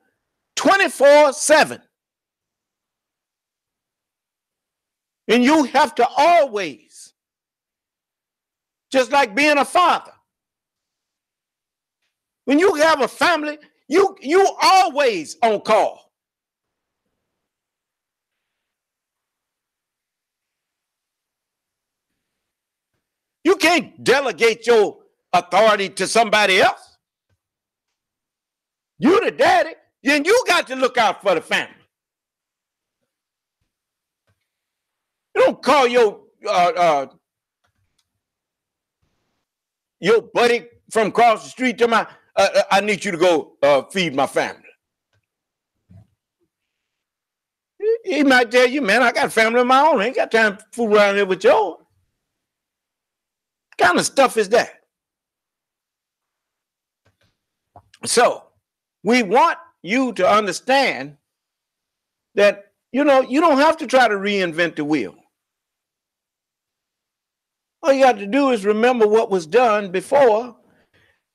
[SPEAKER 6] 24/7. And you have to always, just like being a father. When you have a family, you always on call. You can't delegate your authority to somebody else. You the daddy, then you got to look out for the family. You don't call your buddy from across the street to my, I need you to go feed my family. He might tell you, man, I got a family of my own. I ain't got time to fool around here with yours. What kind of stuff is that? So we want you to understand that, you know, you don't have to try to reinvent the wheel. All you have to do is remember what was done before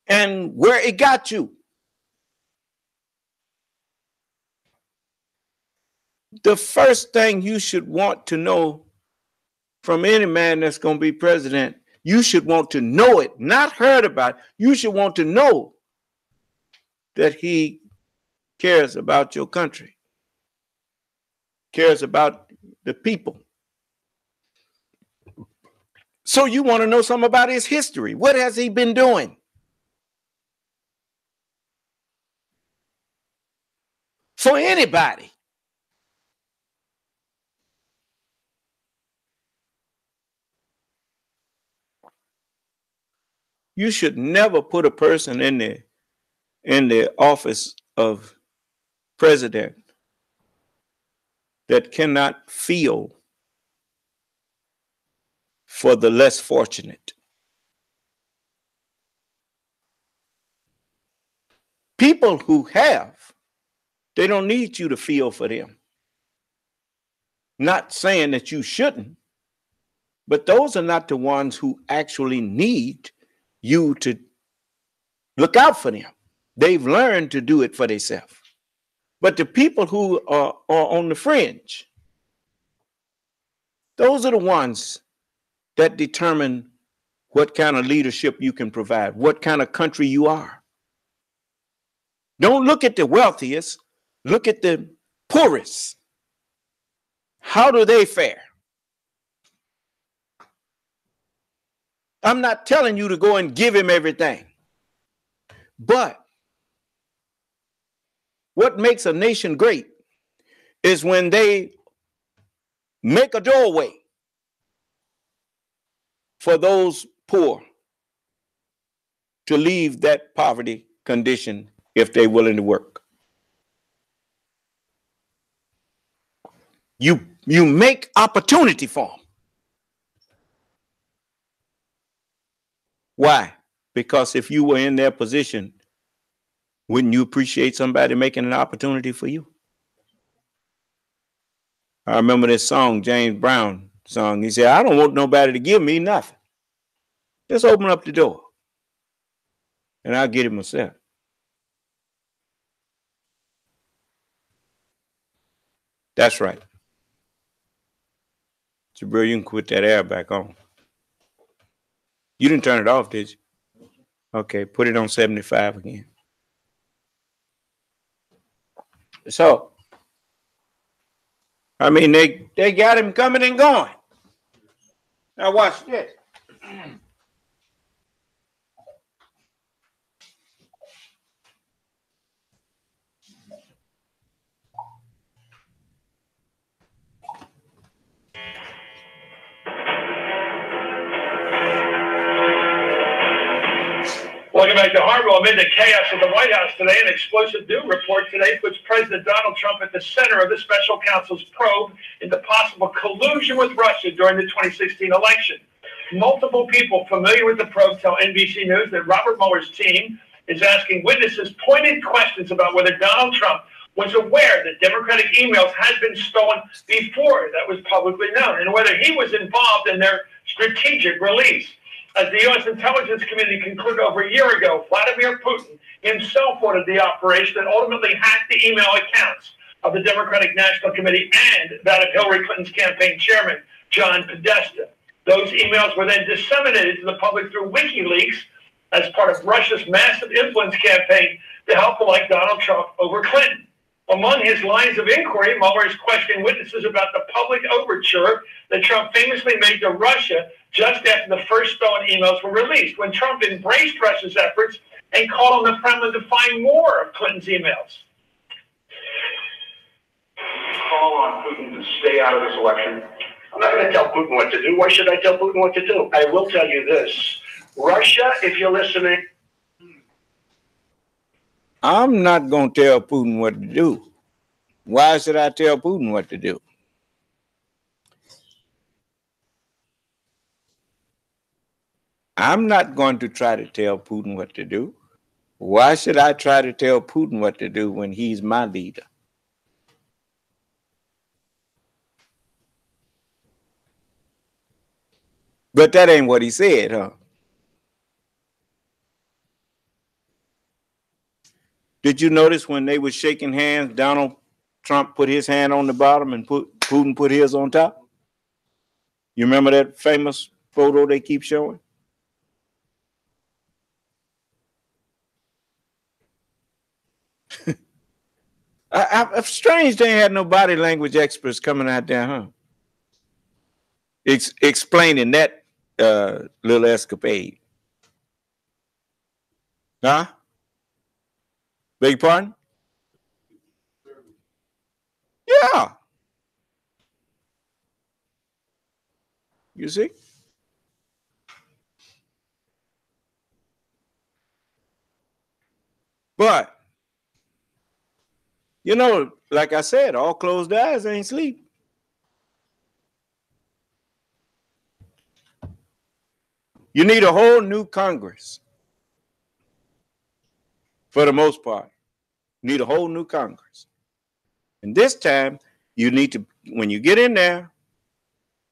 [SPEAKER 6] and where it got you. The first thing you should want to know from any man that's going to be president, you should want to know it, not heard about it. You should want to know that he cares about your country, cares about the people. So you want to know something about his history. What has he been doing? For anybody. You should never put a person in the office of president that cannot feel for the less fortunate. People who have, they don't need you to feel for them. Not saying that you shouldn't, but those are not the ones who actually need you to look out for them. They've learned to do it for themselves. But the people who are on the fringe, those are the ones that determine what kind of leadership you can provide, what kind of country you are. Don't look at the wealthiest, look at the poorest. How do they fare? I'm not telling you to go and give him everything. But what makes a nation great is when they make a doorway for those poor to leave that poverty condition if they're willing to work. You make opportunity for them. Why? Because if you were in their position, wouldn't you appreciate somebody making an opportunity for you? I remember this song, James Brown song. He said, I don't want nobody to give me nothing. Just open up the door and I'll get it myself. That's right. Jabril, you can put that air back on. You didn't turn it off, did you? Okay, put it on 75 again. So, I mean, they got him coming and going. Now watch this.
[SPEAKER 12] Welcome back to Harville. Amid the chaos at the White House today, an explosive new report today puts President Donald Trump at the center of the special counsel's probe into possible collusion with Russia during the 2016 election. Multiple people familiar with the probe tell NBC News that Robert Mueller's team is asking witnesses pointed questions about whether Donald Trump was aware that Democratic emails had been stolen before that was publicly known, and whether he was involved in their strategic release. As the U.S. intelligence community concluded over a year ago, Vladimir Putin himself ordered the operation that ultimately hacked the email accounts of the Democratic National Committee and that of Hillary Clinton's campaign chairman, John Podesta. Those emails were then disseminated to the public through WikiLeaks as part of Russia's massive influence campaign to help elect Donald Trump over Clinton. Among his lines of inquiry, Mueller is questioning witnesses about the public overture that Trump famously made to Russia just after the first stolen emails were released, when Trump embraced Russia's efforts and called on the Kremlin to find more of Clinton's emails.
[SPEAKER 11] Call on Putin to stay out of this election. I'm not going to tell Putin what to do. Why should I tell Putin what to do? I will tell you this. Russia, if you're listening.
[SPEAKER 6] I'm not going to tell Putin what to do. Why should I tell Putin what to do? I'm not going to try to tell Putin what to do. Why should I try to tell Putin what to do when he's my leader? But that ain't what he said, huh? Did you notice when they were shaking hands, Donald Trump put his hand on the bottom and Putin put his on top? You remember that famous photo they keep showing? I'm strange they had no body language experts coming out there, huh? Explaining that little escapade. Huh? Beg your pardon? Yeah. You see? But, you know, like I said, all closed eyes ain't sleep. You need a whole new Congress. For the most part, you need a whole new Congress. And this time, you need to, when you get in there,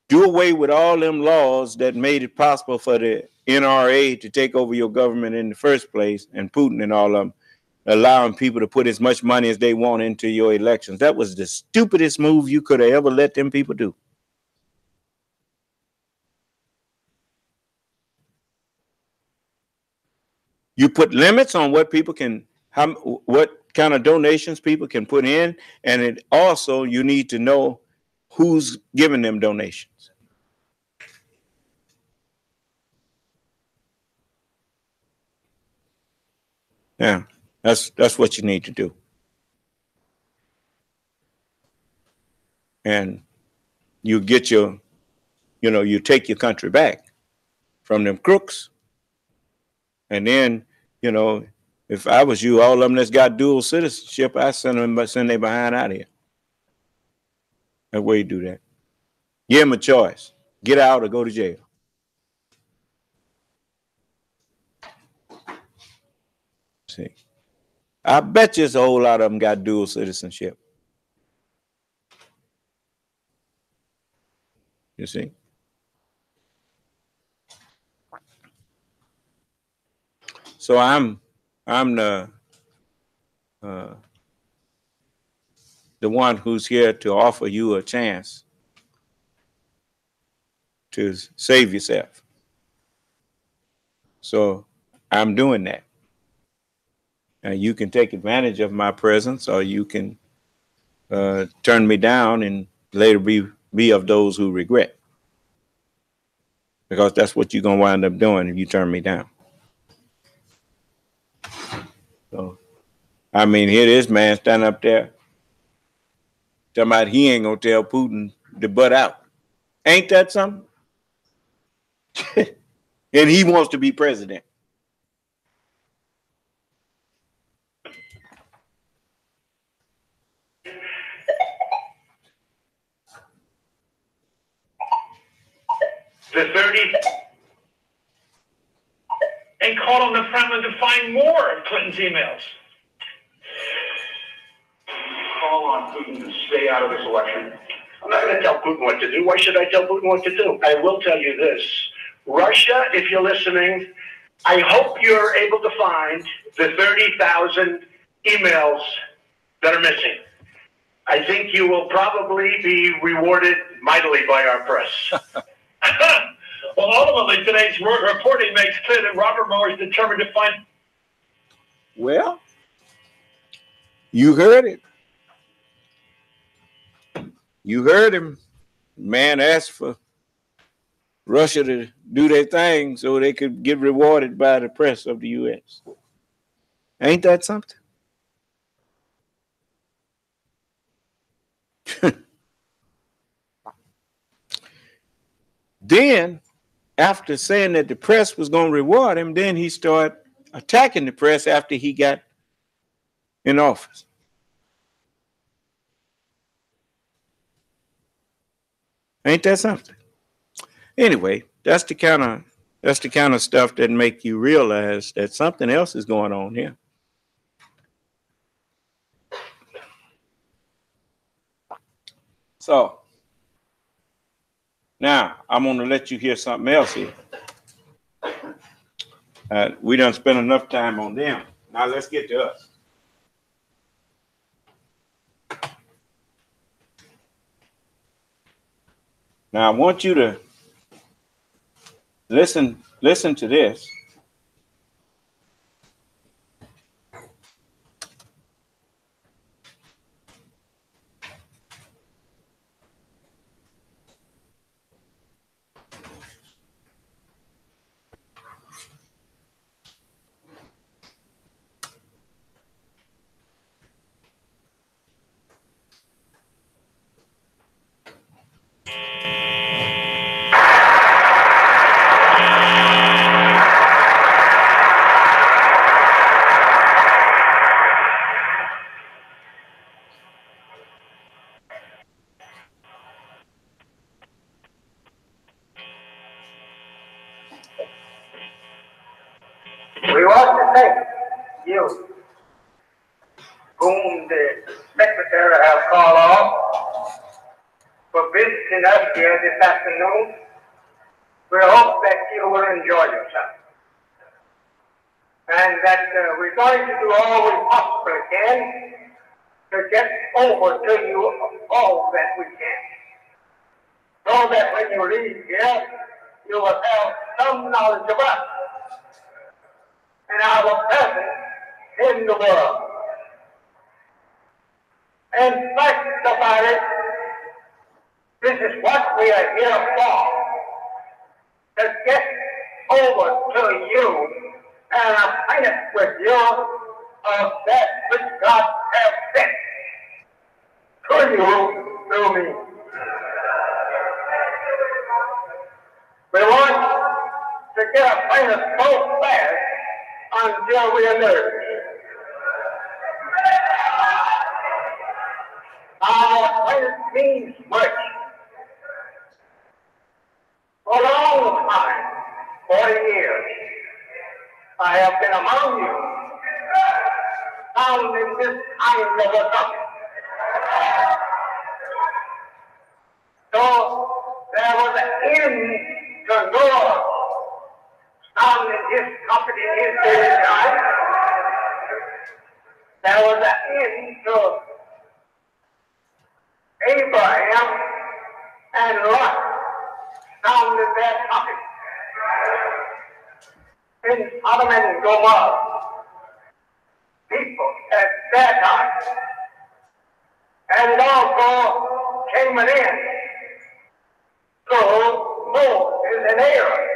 [SPEAKER 6] do away with all them laws that made it possible for the NRA to take over your government in the first place, and Putin and all of them, allowing people to put as much money as they want into your elections. That was the stupidest move you could have ever let them people do. You put limits on what people can, what kind of donations people can put in, and it also, you need to know who's giving them donations. Yeah, that's what you need to do. And you get your, you know, you take your country back from them crooks. And then, you know, if I was you, all of them that's got dual citizenship, I send they behind out of here. That way you do that. Give them a choice. Get out or go to jail. See, I bet you a whole lot of them got dual citizenship. You see? So I'm the one who's here to offer you a chance to save yourself. So I'm doing that. And you can take advantage of my presence, or you can turn me down and later be of those who regret. Because that's what you're going to wind up doing if you turn me down. So, I mean, here this man standing up there talking about he ain't going to tell Putin to butt out. Ain't that something? And he wants to be president.
[SPEAKER 11] The 30th, and called on the Kremlin to find more of Clinton's emails.
[SPEAKER 12] Call on Putin to stay out of this election. I'm not going to tell Putin what to do. Why should I tell Putin what to do? I will tell you this. Russia, if you're listening, I hope you're able to find the 30,000 emails that are missing. I think you will probably be rewarded mightily by our press.
[SPEAKER 11] Well, ultimately, today's reporting makes clear that Robert Mueller is determined to find.
[SPEAKER 6] Well, you heard it. You heard him. Man asked for Russia to do their thing so they could get rewarded by the press of the U.S. Ain't that something? Then, after saying that the press was going to reward him, then he started attacking the press after he got in office. Ain't that something? Anyway, that's the kind of stuff that make you realize that something else is going on here. So now I'm going to let you hear something else here. We done spent enough time on them. Now let's get to us. Now I want you to listen to this.
[SPEAKER 12] We want to thank you, whom the Secretary has called off, for visiting us here this afternoon. We hope that you will enjoy yourself, and that we're going to do all we possibly can to get over to you all that we can, so that when you leave here, you will have some knowledge of us and our presence in the world. And fact about it, this is what we are here for, to get over to you and acquaint with you of that which God has sent to you through me. We want to get acquainted so fast until we are nervous. Our acquaintance means much. For a long time, 40 years, I have been among you, found in this kind of a topic. So there was an end to Noah found in his company in his day and time. There was an end to Abraham and Lot found in their topic. In Sodom and Gomorrah, people at that time, and it also came an end. So Moses and Aaron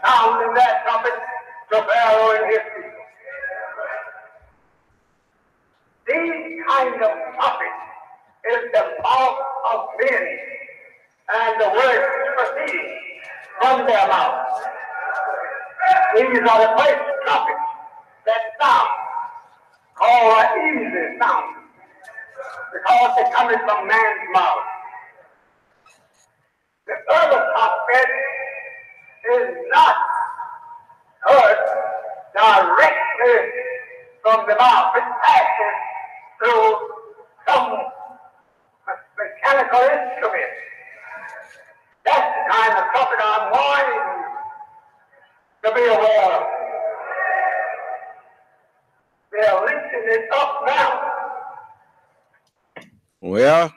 [SPEAKER 12] found in that topic to Pharaoh and his people. These kind of topics is the fault of men and the words proceeding from their mouth. These are the first topics that sound called easy sound because they're coming from man's mouth. The other topic is not heard directly from the mouth. It passes through some mechanical instrument. That's the kind of topic I'm warning you to be aware of. They're lifting it up now.
[SPEAKER 6] Well,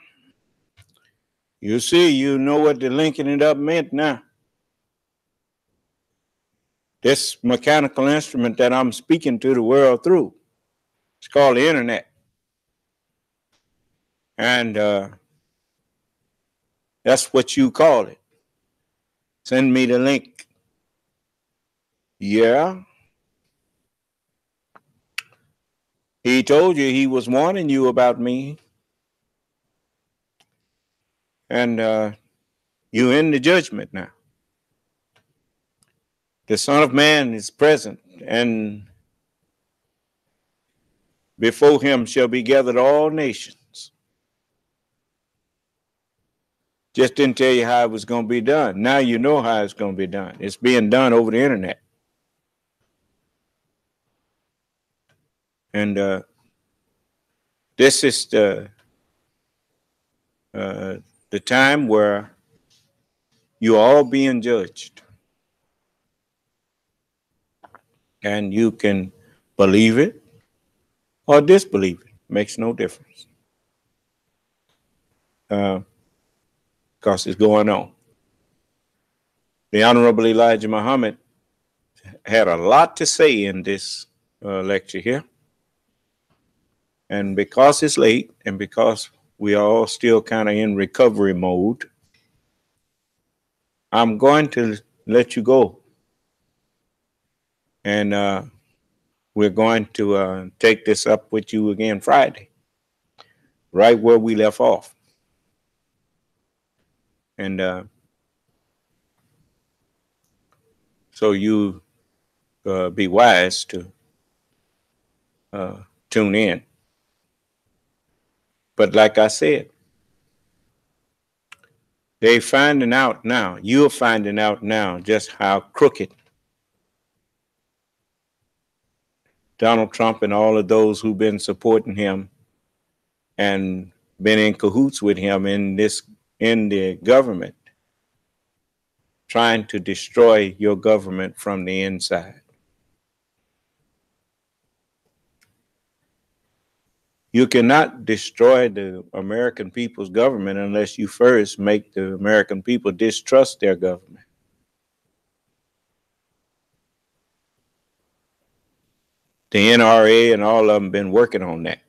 [SPEAKER 6] you see, you know what the linking it up meant now. This mechanical instrument that I'm speaking to the world through, it's called the internet. And that's what you call it. Send me the link. Yeah. He told you he was warning you about me. And you're in the judgment now. The Son of Man is present, and before him shall be gathered all nations. Just didn't tell you how it was going to be done. Now you know how it's going to be done. It's being done over the internet. And this is the time where you're all being judged. And you can believe it or disbelieve it. Makes no difference. Because it's going on. The Honorable Elijah Muhammad had a lot to say in this lecture here. And because it's late and because we are all still kind of in recovery mode, I'm going to let you go. And we're going to take this up with you again Friday, right where we left off. And so you be wise to tune in. But like I said, they're finding out now, you're finding out now just how crooked Donald Trump and all of those who've been supporting him and been in cahoots with him in the government, trying to destroy your government from the inside. You cannot destroy the American people's government unless you first make the American people distrust their government. The NRA and all of them been working on that.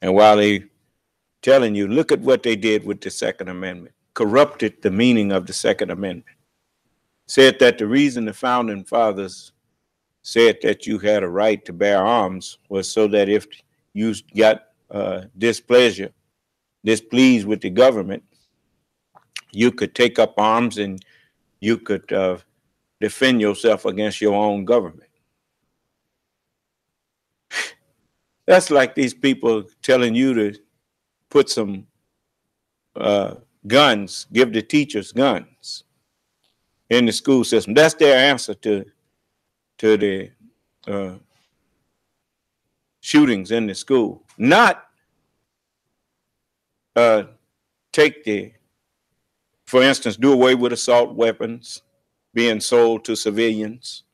[SPEAKER 6] And while they telling you, look at what they did with the Second Amendment, corrupted the meaning of the Second Amendment, said that the reason the founding fathers said that you had a right to bear arms was so that if you got displeased with the government, you could take up arms and you could defend yourself against your own government. That's like these people telling you to put some guns, give the teachers guns in the school system. That's their answer to the shootings in the school, not for instance, do away with assault weapons being sold to civilians.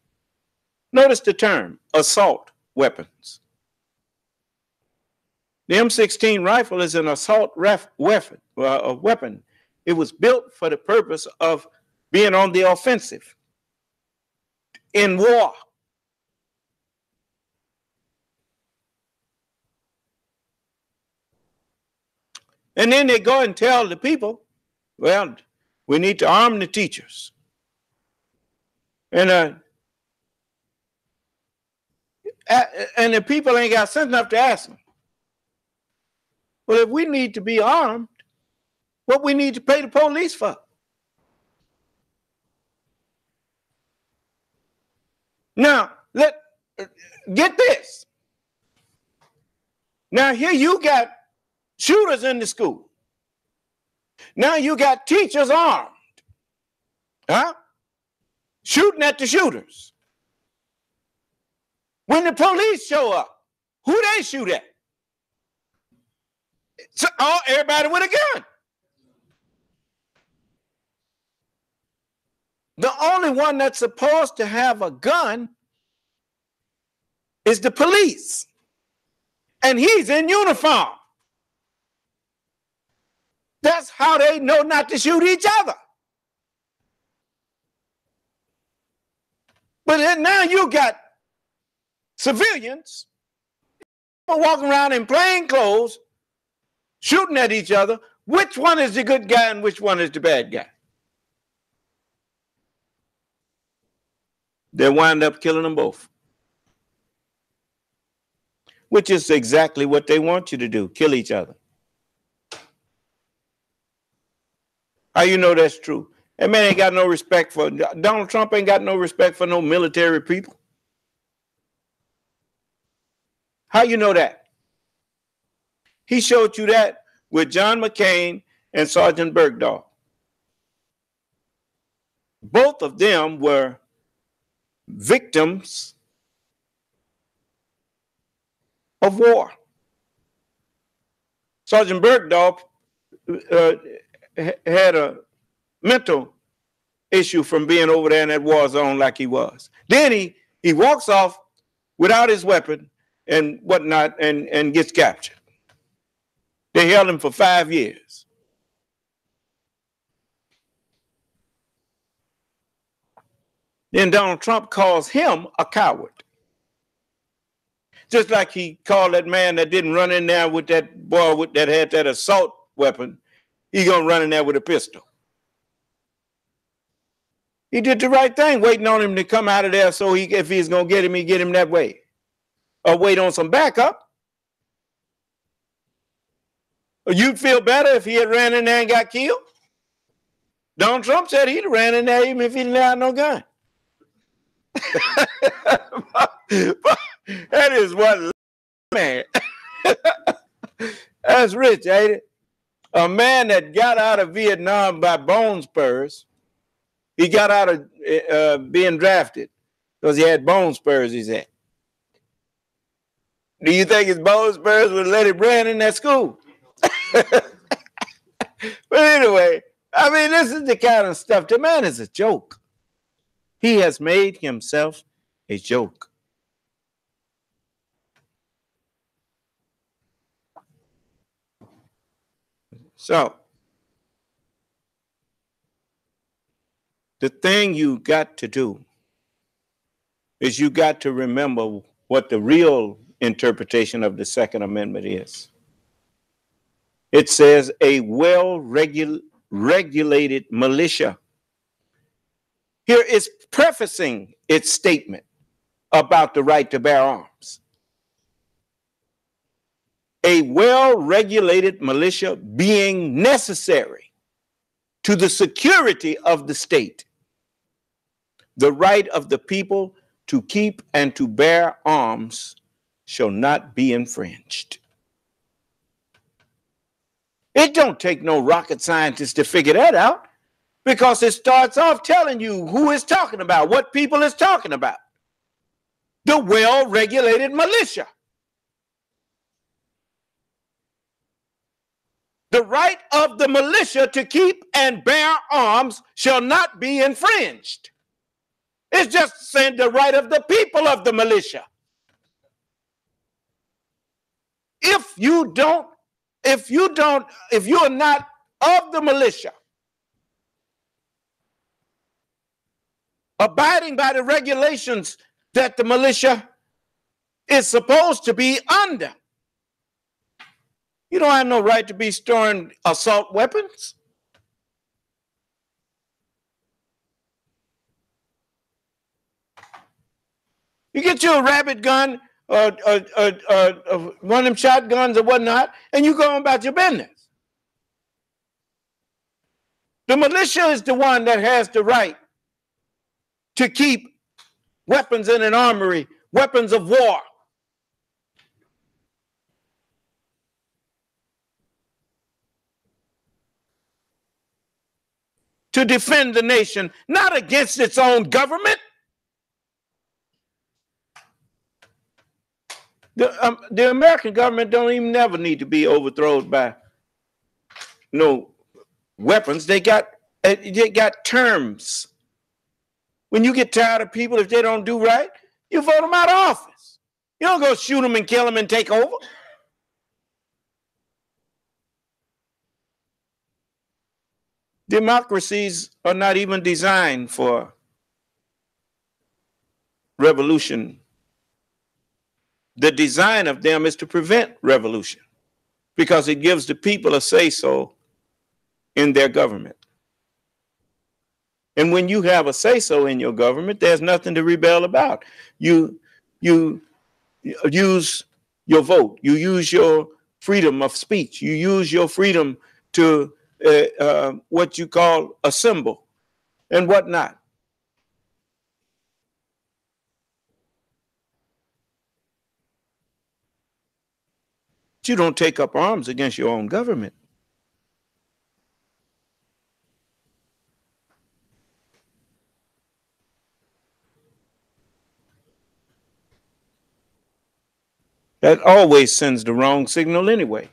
[SPEAKER 6] Notice the term, assault weapons. The M16 rifle is an assault weapon. It was built for the purpose of being on the offensive in war. And then they go and tell the people, well, we need to arm the teachers. And the people ain't got sense enough to ask them, well, if we need to be armed, what we need to pay the police for? Now, get this. Now, here you got shooters in the school. Now you got teachers armed, shooting at the shooters. When the police show up, who they shoot at? Everybody with a gun. The only one that's supposed to have a gun is the police. And he's in uniform. That's how they know not to shoot each other. But then now you got civilians walking around in plain clothes, shooting at each other. Which one is the good guy and which one is the bad guy? They wind up killing them both. Which is exactly what they want you to do, kill each other. How you know that's true? That man ain't got no respect for, Donald Trump ain't got no respect for no military people. How you know that? He showed you that with John McCain and Sergeant Bergdahl. Both of them were victims of war. Sergeant Bergdahl had a mental issue from being over there in that war zone like he was. Then he walks off without his weapon and whatnot and gets captured. They held him for 5 years. Then Donald Trump calls him a coward. Just like he called that man that didn't run in there with that boy that had that assault weapon, he gonna run in there with a pistol. He did the right thing, waiting on him to come out of there so if he's gonna get him, he get him that way. Or wait on some backup. You'd feel better if he had ran in there and got killed. Donald Trump said he'd have ran in there even if he didn't have no gun. That is one man. That's rich, ain't it? A man that got out of Vietnam by bone spurs. He got out of being drafted because he had bone spurs, he said. Do you think his bone spurs would let him run in that school? But anyway, I mean, this is the kind of stuff. The man is a joke. He has made himself a joke. So, the thing you got to do is you got to remember what the real interpretation of the Second Amendment is. It says a well-regulated militia. Here it's prefacing its statement about the right to bear arms. A well-regulated militia being necessary to the security of the state, the right of the people to keep and to bear arms shall not be infringed. It don't take no rocket scientist to figure that out, because it starts off telling you who it's talking about, what people it's talking about. The well-regulated militia. the right of the militia to keep and bear arms shall not be infringed. It's just saying the right of the people of the militia. If you are not of the militia, abiding by the regulations that the militia is supposed to be under, you don't have no right to be storing assault weapons. You get you a rabbit gun or one of them shotguns or whatnot, and you go on about your business. The militia is the one that has the right to keep weapons in an armory, weapons of war. To defend the nation, not against its own government. The American government don't even never need to be overthrown by no weapons. They got terms. When you get tired of people, if they don't do right, you vote them out of office. You don't go shoot them and kill them and take over. Democracies are not even designed for revolution. The design of them is to prevent revolution because it gives the people a say-so in their government. And when you have a say-so in your government, there's nothing to rebel about. You use your vote. You use your freedom of speech. You use your freedom to what you call assemble and whatnot. But you don't take up arms against your own government. That always sends the wrong signal anyway,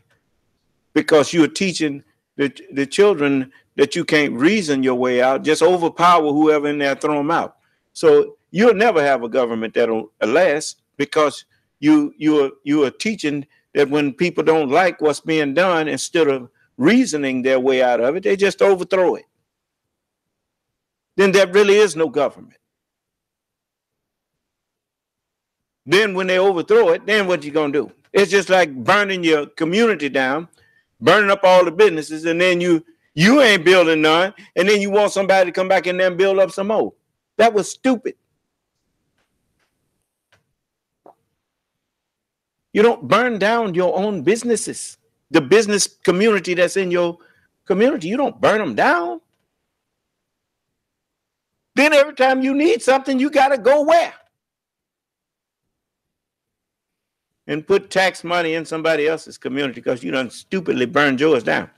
[SPEAKER 6] because you're teaching the children that you can't reason your way out, just overpower whoever in there, throw them out. So you'll never have a government that'll last, because you are teaching that when people don't like what's being done, instead of reasoning their way out of it, they just overthrow it. Then there really is no government. Then when they overthrow it, then what you gonna do? It's just like burning your community down, burning up all the businesses, and then you ain't building none, and then you want somebody to come back in there and build up some more. That was stupid. You don't burn down your own businesses, the business community that's in your community. You don't burn them down. Then every time you need something, you got to go where? And put tax money in somebody else's community because you done stupidly burned yours down.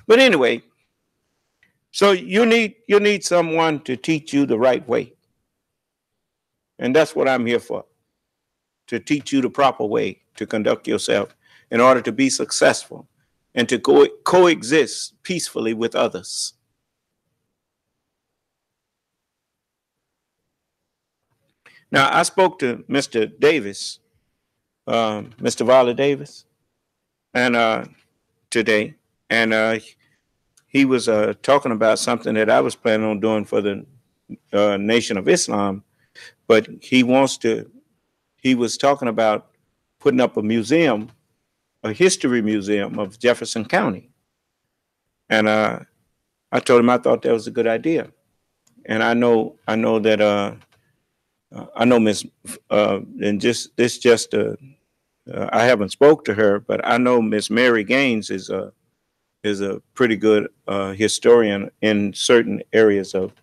[SPEAKER 6] But anyway, so you need someone to teach you the right way. And that's what I'm here for, to teach you the proper way to conduct yourself in order to be successful and to coexist peacefully with others. Now, I spoke to Mr. Davis, Mr. Viola Davis, and today, and he was talking about something that I was planning on doing for the Nation of Islam, but he was talking about putting up a museum, a history museum of Jefferson County. And I told him I thought that was a good idea. And I know that I know Miss and I haven't spoke to her, but I know Miss Mary Gaines is a pretty good historian in certain areas of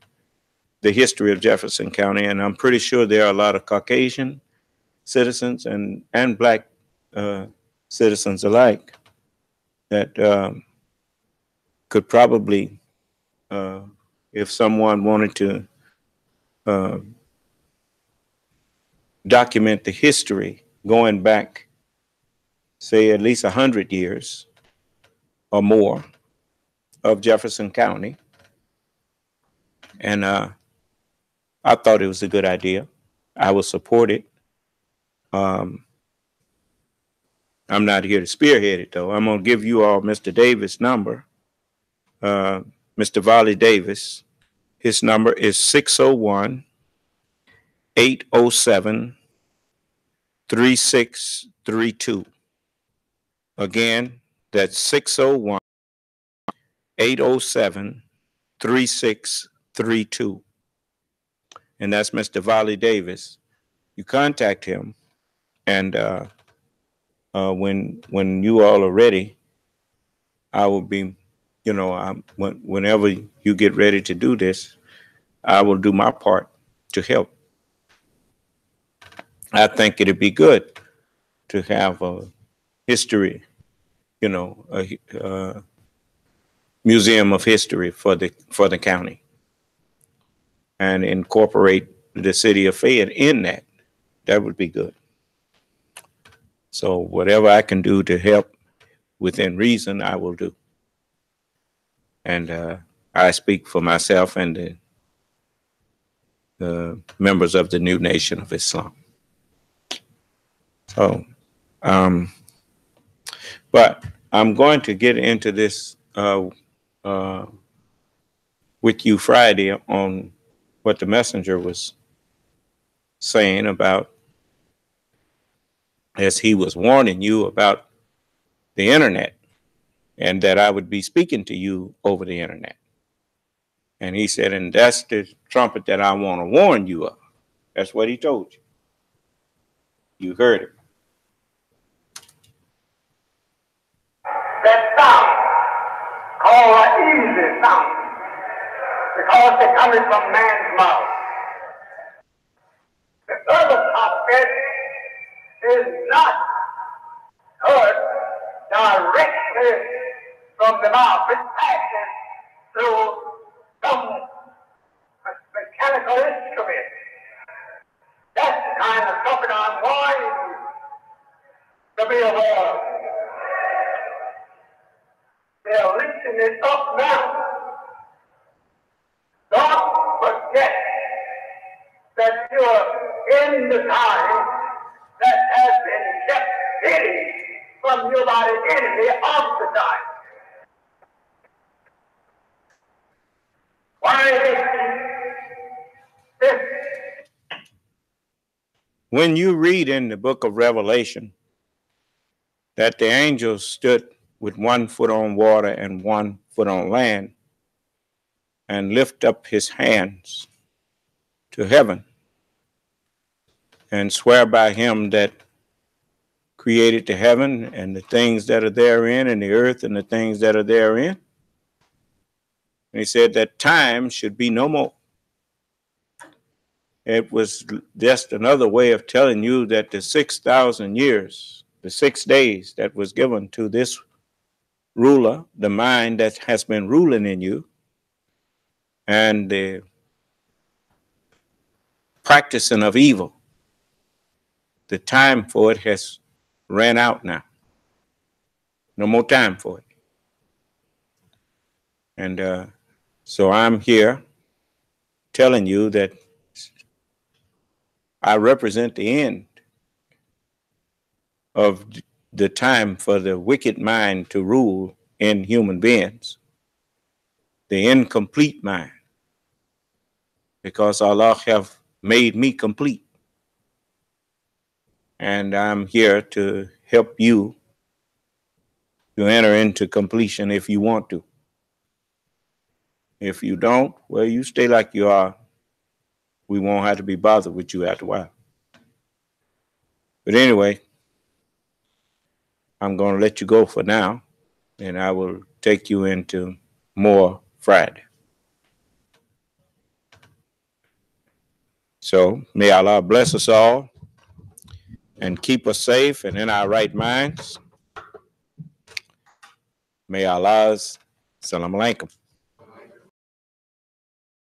[SPEAKER 6] the history of Jefferson County, and I'm pretty sure there are a lot of Caucasian citizens and Black citizens alike that could probably, if someone wanted to document the history going back say at least 100 years or more of Jefferson County. And I thought it was a good idea. I will support it. I'm not here to spearhead it, though. I'm going to give you all Mr. Davis' number, Mr. Volley Davis. His number is 601-807-3632. Again, that's 601-807-3632. And that's Mr. Volley Davis. You contact him, and when you all are ready, I will be, whenever you get ready to do this, I will do my part to help. I think it'd be good to have a history, a museum of history for the county, and incorporate the city of Fayette in that. That would be good. So whatever I can do to help within reason, I will do. And I speak for myself and the members of the New Nation of Islam. So, but I'm going to get into this with you Friday on what the messenger was saying about, as he was warning you about the internet, and that I would be speaking to you over the internet. And he said, and that's the trumpet that I want to warn you of. That's what he told you. You heard him.
[SPEAKER 12] That sound, called an easy sound, because they're coming from man's mouth. The other trumpet is not heard directly from the mouth. It passes through some mechanical instrument. That's the kind of trumpet I'm warning you to be aware of. They're lifting it up now. Don't forget that you're in the time that has been kept hidden from you by the enemy of the time. Why this?
[SPEAKER 6] When you read in the book of Revelation that the angels stood with 1 foot on water and 1 foot on land and lift up his hands to heaven and swear by him that created the heaven and the things that are therein, and the earth and the things that are therein. And he said that time should be no more. It was just another way of telling you that the 6,000 years, the 6 days that was given to this ruler, the mind that has been ruling in you, and the practicing of evil, the time for it has ran out now. No more time for it. And so I'm here telling you that I represent the end of the time for the wicked mind to rule in human beings, the incomplete mind, because Allah have made me complete. And I'm here to help you to enter into completion if you want to. If you don't, well, you stay like you are. We won't have to be bothered with you after a while. But anyway, I'm going to let you go for now, and I will take you into more Friday. So may Allah bless us all and keep us safe and in our right minds. May Allah's Salam Alaikum.